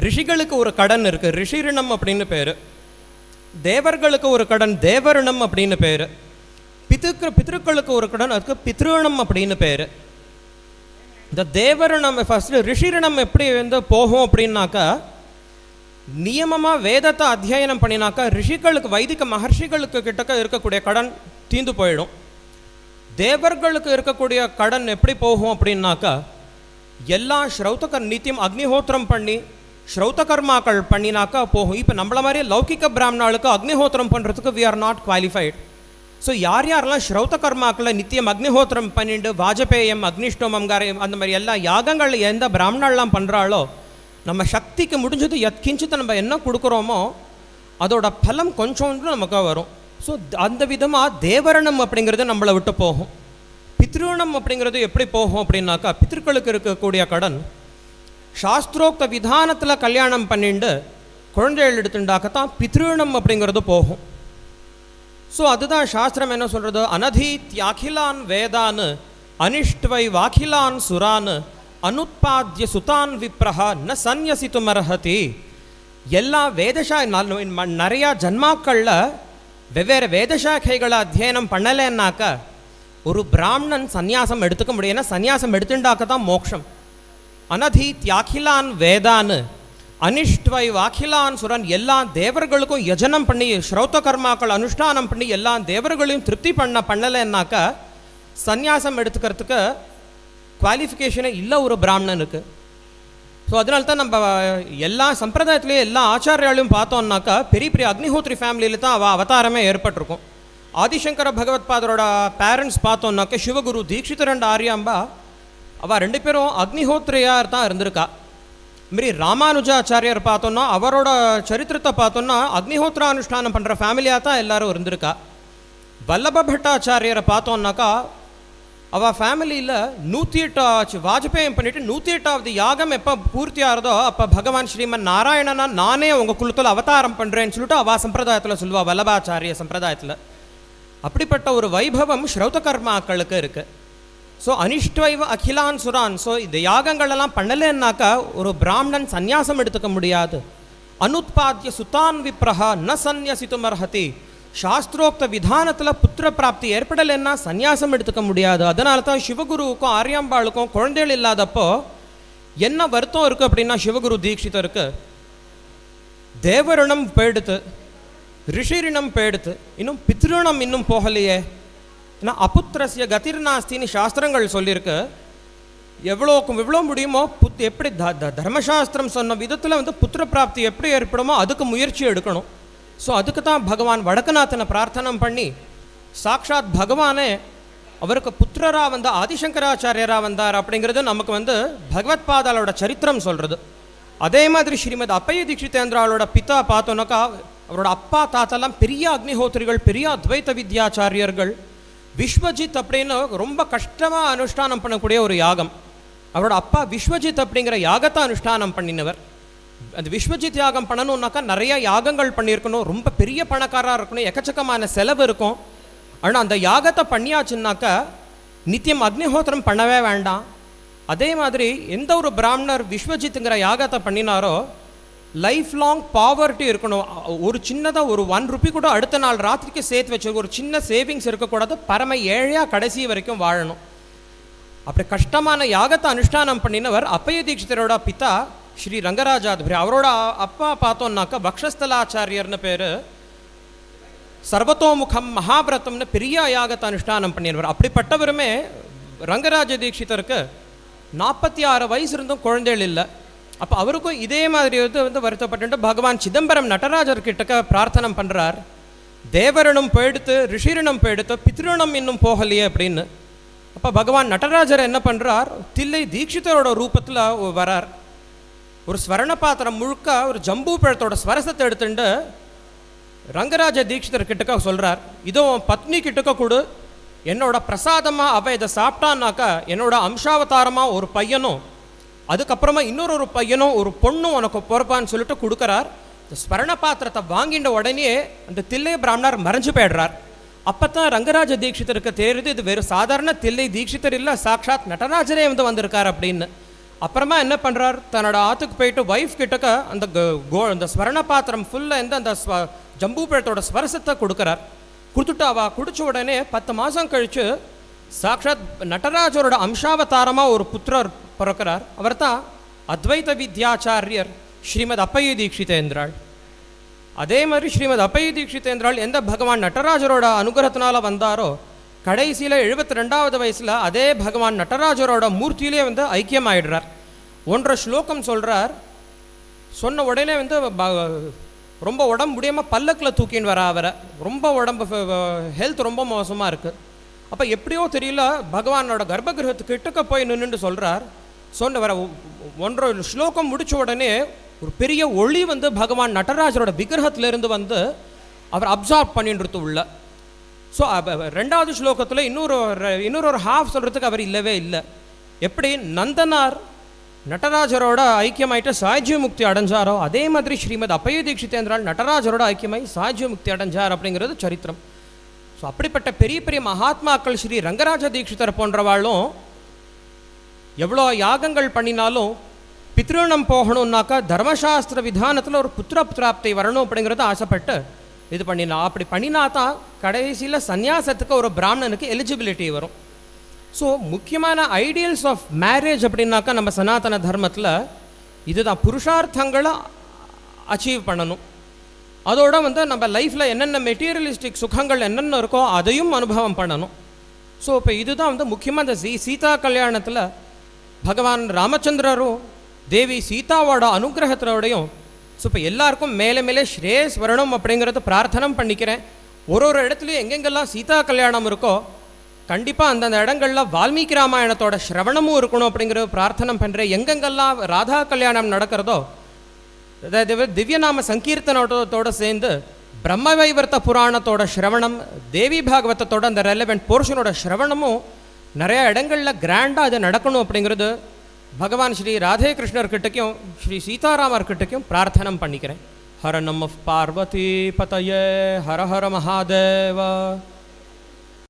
ரிஷிகளுக்கு ஒரு கடன் இருக்குது, ரிஷிரிணம் அப்படின்னு பேர். தேவர்களுக்கு ஒரு கடன், தேவரிணம் அப்படின்னு பேர். பித்ருக்களுக்கு ஒரு கடன், அதுக்கு பித்ருணம் அப்படின்னு பேர். இந்த தேவரிணம் ஃபஸ்ட்டு, ரிஷிரிணம் எப்படி வந்து போகும் அப்படின்னாக்கா, நியமமாக வேதத்தை அத்தியனம் பண்ணினாக்கா ரிஷிகளுக்கு, வைதிக மகர்ஷிகளுக்கு கிட்டக்க இருக்கக்கூடிய கடன் தீந்து போயிடும். தேவர்களுக்கு இருக்கக்கூடிய கடன் எப்படி போகும் அப்படின்னாக்கா, எல்லா நித்தியம் அக்னிஹோத்திரம் பண்ணி ஸ்ரௌத்த கர்மாக்கள் பண்ணினாக்கா போகும். இப்போ நம்மள மாதிரி லௌகிக பிராமணாளுக்கு அக்னிஹோத்திரம் பண்ணுறதுக்கு we are not qualified. So யாரெல்லாம் ஸ்ரௌத்த கர்மாக்களை நித்தியம் அக்னிஹோத்திரம் பண்ணிட்டு வாஜபேயம் அக்னிஷ்டோமம் காரியம் அந்த மாதிரி எல்லா யாகங்கள் எந்த பிராமணாலாம் பண்ணுறாளோ, நம்ம சக்திக்கு முடிஞ்சது கிஞ்சித்து நம்ம என்ன கொடுக்குறோமோ அதோட பலம் கொஞ்சம் நமக்கு வரும். ஸோ அந்த விதமாக தேவரணம் அப்படிங்கிறது நம்மளை விட்டு போகும். பித்ருணம் அப்படிங்கிறது எப்படி போகும் அப்படின்னாக்கா, பித்ருக்களுக்கு இருக்கக்கூடிய கடன் சாஸ்திரோக்த விதானத்தில் கல்யாணம் பண்ணிட்டு குழந்தைகள் எடுத்துட்டாக்கத்தான் பித்ருணம் அப்படிங்கிறது போகும். ஸோ அதுதான் சாஸ்திரம் என்ன சொல்கிறது, அனதீத்யாகிலான் வேதான் அனிஷ்ட்வை வாகிலான் சுரான் அனுத்பாத்ய சுதான் விப்ரஹா ந சந்யசித்துமர்ஹதி. எல்லா நிறையா ஜன்மாக்களில் வெவ்வேறு வேதசாக்கைகளை அத்தியனம் பண்ணலைன்னாக்கா ஒரு பிராமணன் சந்நியாசம் எடுத்துக்க முடியும். ஏன்னா சந்நியாசம் எடுத்துட்டாக்க தான் மோட்சம். அனதீத்யாகிலான் வேதான் அனிஷ்ட்வை வாகிலான் சுரன், எல்லா தேவர்களுக்கும் யஜனம் பண்ணி ஸ்ரௌத்த கர்மாக்கள் அனுஷ்டானம் பண்ணி எல்லா தேவர்களையும் திருப்தி பண்ணலைன்னாக்கா சந்நியாசம் எடுத்துக்கிறதுக்கு குவாலிஃபிகேஷனே இல்லை ஒரு பிராமணனுக்கு. ஸோ அதனால தான் நம்ம எல்லா சம்பிரதாயத்துலேயும் எல்லா ஆச்சாரியாலையும் பார்த்தோம்னாக்கா பெரிய பெரிய அக்னிஹோத்ரி ஃபேமிலியில் தான் அவள் அவதாரமே ஏற்பட்டிருக்கும். ஆதிசங்கர பகவத்பாதரோட பேரண்ட்ஸ் பார்த்தோம்னாக்கா சிவகுரு தீட்சிதர் அண்ட் ஆரியாம்பா, அவள் 2 பேரும் அக்னிஹோத்ரியார் தான் இருந்திருக்கா. இதுமாரி ராமானுஜாச்சாரியார் பார்த்தோன்னா அவரோட சரித்திரத்தை பார்த்தோன்னா அக்னிஹோத்ரா அனுஷ்டானம் பண்ணுற ஃபேமிலியாக தான் எல்லோரும் இருந்திருக்கா. வல்லப பட்டாச்சாரியரை பார்த்தோம்னாக்கா அவள் ஃபேமிலியில் 108 ஆச்சு வாஜ்பேயம் பண்ணிவிட்டு 108வது யாகம் எப்போ பூர்த்தி ஆகிறதோ அப்போ பகவான் ஸ்ரீமன் நாராயணனா நானே உங்கள் குலத்தில் அவதாரம் பண்ணுறேன்னு சொல்லிட்டு அவள் சம்பிரதாயத்தில் சொல்லுவாள், வல்லபாச்சாரிய சம்பிரதாயத்தில். அப்படிப்பட்ட ஒரு வைபவம் ஸ்ரௌதகர்மாக்களுக்கு இருக்குது. ஸோ அனிஷ்டைவ அகிலான் சுரான். ஸோ இந்த யாகங்களெல்லாம் பண்ணலைன்னாக்கா ஒரு பிராமணன் சந்நியாசம் எடுத்துக்க முடியாது. அனுத்பாத்திய சுதான் விப்ரஹா ந சந்நியசித்துமர்ஹதி. சாஸ்திரோக்த விதானத்தில் புத்திர பிராப்தி ஏற்படலைன்னா சந்நியாசம் எடுத்துக்க முடியாது. அதனால தான் சிவகுருவுக்கும் ஆரியாம்பாளுக்கும் குழந்தைகள் இல்லாதப்போ என்ன வருத்தம் இருக்குது அப்படின்னா சிவகுரு தீட்சிதருக்கு தேவரிணம் போயிடுத்து, ரிஷிரிணம் போயிடுத்து, இன்னும் பித்ருணம் இன்னும் போகலையே. ஏன்னா அபுத்திரஸ்ய கதிர்நாஸ்தின்னு சாஸ்திரங்கள் சொல்லியிருக்கு. எவ்வளோ முடியுமோ எப்படி தர்மசாஸ்திரம் சொன்ன விதத்தில் புத்திர பிராப்தி எப்படி ஏற்படுமோ அதுக்கு முயற்சி எடுக்கணும். ஸோ அதுக்கு தான் பகவான் வடக்கநாதனை பிரார்த்தனை பண்ணி சாக்ஷாத் பகவானே அவருக்கு புத்திரராக ஆதிசங்கராச்சாரியராக வந்தார் அப்படிங்கிறது நமக்கு பகவத் பாதாலோட சரித்திரம் சொல்கிறது. அதே மாதிரி ஸ்ரீமத் அப்பைய தீட்சிதேந்திராவோட பிதா பார்த்தோன்னாக்கா அவரோட அப்பா தாத்தெல்லாம் பெரிய அக்னிஹோத்திரிகள், பெரிய அத்வைத வித்யாச்சாரியர்கள். விஸ்வஜித் அப்படின்னு ரொம்ப கஷ்டமாக அனுஷ்டானம் பண்ணக்கூடிய ஒரு யாகம். அவரோட அப்பா விஸ்வஜித் அப்படிங்கிற யாகத்தை அனுஷ்டானம் பண்ணினவர். அந்த விஸ்வஜித் யாகம் பண்ணணுன்னாக்கா நிறையா யாகங்கள் பண்ணியிருக்கணும், ரொம்ப பெரிய பணக்காராக இருக்கணும், எக்கச்சக்கமான செலவு இருக்கும். ஆனால் அந்த யாகத்தை பண்ணியாச்சுன்னாக்கா நித்தியம் அக்னிஹோத்திரம் பண்ணவே வேண்டாம். அதே மாதிரி எந்த ஒரு பிராமணர் விஸ்வஜித்துங்கிற யாகத்தை பண்ணினாரோ லைஃப் லாங் பாவர்ட்டி இருக்கணும். ஒரு சின்னதாக ஒரு 1 ரூபி கூட அடுத்த நாள் ராத்திரிக்கு சேர்த்து வச்சு ஒரு சின்ன சேவிங்ஸ் இருக்கக்கூடாது. பரம ஏழையாக கடைசி வரைக்கும் வாழணும். அப்படி கஷ்டமான யாகத்தை அனுஷ்டானம் பண்ணினவர் அப்பைய தீட்சிதரோட பிதா ஸ்ரீ ரங்கராஜாத்ரி. அவரோட அப்பா பார்த்தோன்னாக்கா பக்ஷஸ்தலாச்சாரியர்னு பேர். சர்வத்தோமுகம் மகாபிரதம்னு பெரிய யாகத்தை அனுஷ்டானம் பண்ணிடுவார். அப்படிப்பட்டவருமே ரங்கராஜ தீட்சிதருக்கு 46 வயசு இருந்தும் குழந்தைகள் இல்லை. அப்போ அவருக்கும் இதே மாதிரி வருத்தப்பட்டு பகவான் சிதம்பரம் நடராஜர்கிட்ட பிரார்த்தனை பண்ணுறார். தேவரிணம் போயிடுத்து, ரிஷிரிணம் போயிடுத்து, பித்ருணம் இன்னும் போகலையே அப்படின்னு. அப்போ பகவான் நடராஜர் என்ன பண்ணுறார், தில்லை தீட்சிதரோட ரூபத்தில் வரார். ஒரு ஸ்வரண பாத்திரம் முழுக்க ஒரு ஜம்பூ பழத்தோட ஸ்வரசத்தை எடுத்துட்டு ரங்கராஜ தீட்சிதர் கிட்டக்க சொல்கிறார், இதோ பத்னி கிட்டக்க கொடு, என்னோட பிரசாதமாக அவள் இதை சாப்பிட்டான்னாக்கா என்னோட அம்சாவதாரமாக ஒரு பையனும் அதுக்கப்புறமா இன்னொரு பையனும் ஒரு பொண்ணும் உனக்கு பொறுப்பான்னு சொல்லிட்டு கொடுக்குறார். இந்த ஸ்வரண பாத்திரத்தை வாங்கின்ற உடனே அந்த தில்லை பிராமணர் மறைஞ்சு போயிடுறார். அப்போ தான் ரங்கராஜ தீட்சிதருக்கு தெரியுது இது வெறும் சாதாரண தில்லை தீட்சிதர் இல்லை, சாக்ஷாத் நடராஜரே வந்திருக்கார் அப்படின்னு. அப்புறமா என்ன பண்ணுறார், தன்னோட ஆற்றுக்கு போயிட்டு ஒய்ஃப் கிட்டக்க அந்த ஸ்வரண பாத்திரம் ஃபுல்லாக அந்த ஜம்பூ பழத்தோட ஸ்வரசத்தை கொடுக்குறார். கொடுத்துட்டு அவள் குடிச்ச உடனே 10 மாதம் கழித்து சாக்ஷாத் நடராஜரோட அம்சாவதாரமாக ஒரு புத்திரர் பிறக்கிறார். அவர் தான் அத்வைத வித்யாச்சாரியர் ஸ்ரீமத் அப்பைய தீட்சிதேந்திராள். அதே மாதிரி ஸ்ரீமத் அப்பைய தீட்சிதேந்திராள் எந்த பகவான் நடராஜரோட அனுகிரகத்தினால வந்தாரோ கடைசியில் 72வது வயசில் அதே பகவான் நடராஜரோட மூர்த்தியிலே ஐக்கியமாயிடுறார். 1 ஸ்லோகம் சொல்கிறார். சொன்ன உடனே ரொம்ப உடம்பு முடியாமல் பல்லக்கில் தூக்கின்னு வர அவரை. ரொம்ப உடம்பு ஹெல்த் ரொம்ப மோசமாக இருக்குது. அப்போ எப்படியோ தெரியல பகவானோட கர்ப்பகிரகத்துக்கு கிட்டக்க போய் நின்றுட்டு சொல்கிறார். சொன்ன வர 1 ஸ்லோகம் முடித்த உடனே ஒரு பெரிய ஒளி பகவான் நடராஜரோட விக்கிரகத்திலிருந்து அவர் அப்சார்ப் பண்ணின்றது உள்ள. ஸோ 2வது ஸ்லோகத்தில் இன்னொரு ஹாஃப் சொல்கிறதுக்கு அவர் இல்லவே இல்லை. எப்படி நந்தனார் நடராஜரோட ஐக்கியமாயிட்டு சாய்ஜீவ முக்தி அடைஞ்சாரோ அதே மாதிரி ஸ்ரீமத் அப்பைய தீட்சிதேந்திரால் நடராஜரோட ஐக்கியமாய் சாய்ஜீவ முக்தி அடைஞ்சார் அப்படிங்கிறது சரித்திரம். ஸோ அப்படிப்பட்ட பெரிய பெரிய மகாத்மாக்கள் ஸ்ரீ ரங்கராஜ தீட்சிதர் போன்றவாளும் எவ்வளோ யாகங்கள் பண்ணினாலும் பித்ருணம் போகணுன்னாக்கா தர்மசாஸ்திர விதானத்தில் ஒரு புத்திர பிராப்தி வரணும் அப்படிங்கிறத ஆசைப்பட்டு இது பண்ணினா. அப்படி பண்ணினா தான் கடைசியில் சந்நியாசத்துக்கு ஒரு பிராமணனுக்கு எலிஜிபிலிட்டி வரும். ஸோ முக்கியமான ஐடியல்ஸ் ஆஃப் மேரேஜ் அப்படின்னாக்கா நம்ம சனாதன தர்மத்தில் இதுதான், புருஷார்த்தங்களை அச்சீவ் பண்ணணும். அதோட நம்ம லைஃப்பில் என்னென்ன மெட்டீரியலிஸ்டிக் சுகங்கள் என்னென்ன இருக்கோ அதையும் அனுபவம் பண்ணணும். ஸோ இப்போ இதுதான் முக்கியமாக இந்த சீதா கல்யாணத்தில் பகவான் ராமச்சந்திரரும் தேவி சீதாவோட அனுகிரகத்தோடையும் ஸோ இப்போ எல்லாருக்கும் மேலே மேலே ஸ்ரேயஸ் வரணும் அப்படிங்கிறத பிரார்த்தனை பண்ணிக்கிறேன். ஒரு இடத்துலையும் எங்கெங்கெல்லாம் சீதா கல்யாணம் இருக்கோ கண்டிப்பாக அந்தந்த இடங்களில் வால்மீகி ராமாயணத்தோட ஸ்ரவணமும் இருக்கணும் அப்படிங்கிறத பிரார்த்தனை பண்ணுறேன். எங்கெங்கெல்லாம் ராதா கல்யாணம் நடக்கிறதோ அதாவது திவ்யநாம சங்கீர்த்தனத்தோடு சேர்ந்து பிரம்மவைவர்த்த புராணத்தோட ஸ்ரவணம், தேவி பாகவதத்தோட அந்த ரெலவெண்ட் போர்ஷனோட ஸ்ரவணமும் நிறையா இடங்களில் கிராண்டாக அது நடக்கணும் அப்படிங்கிறது பகவான் ஸ்ரீ ராதே கிருஷ்ணர்கிட்டையும் ஸ்ரீ சீதாராமர்கிட்டையும் பிரார்த்தனை பண்ணிக்கிறேன். ஹர நம பார்வதி பதயே ஹர ஹர மகாதேவ.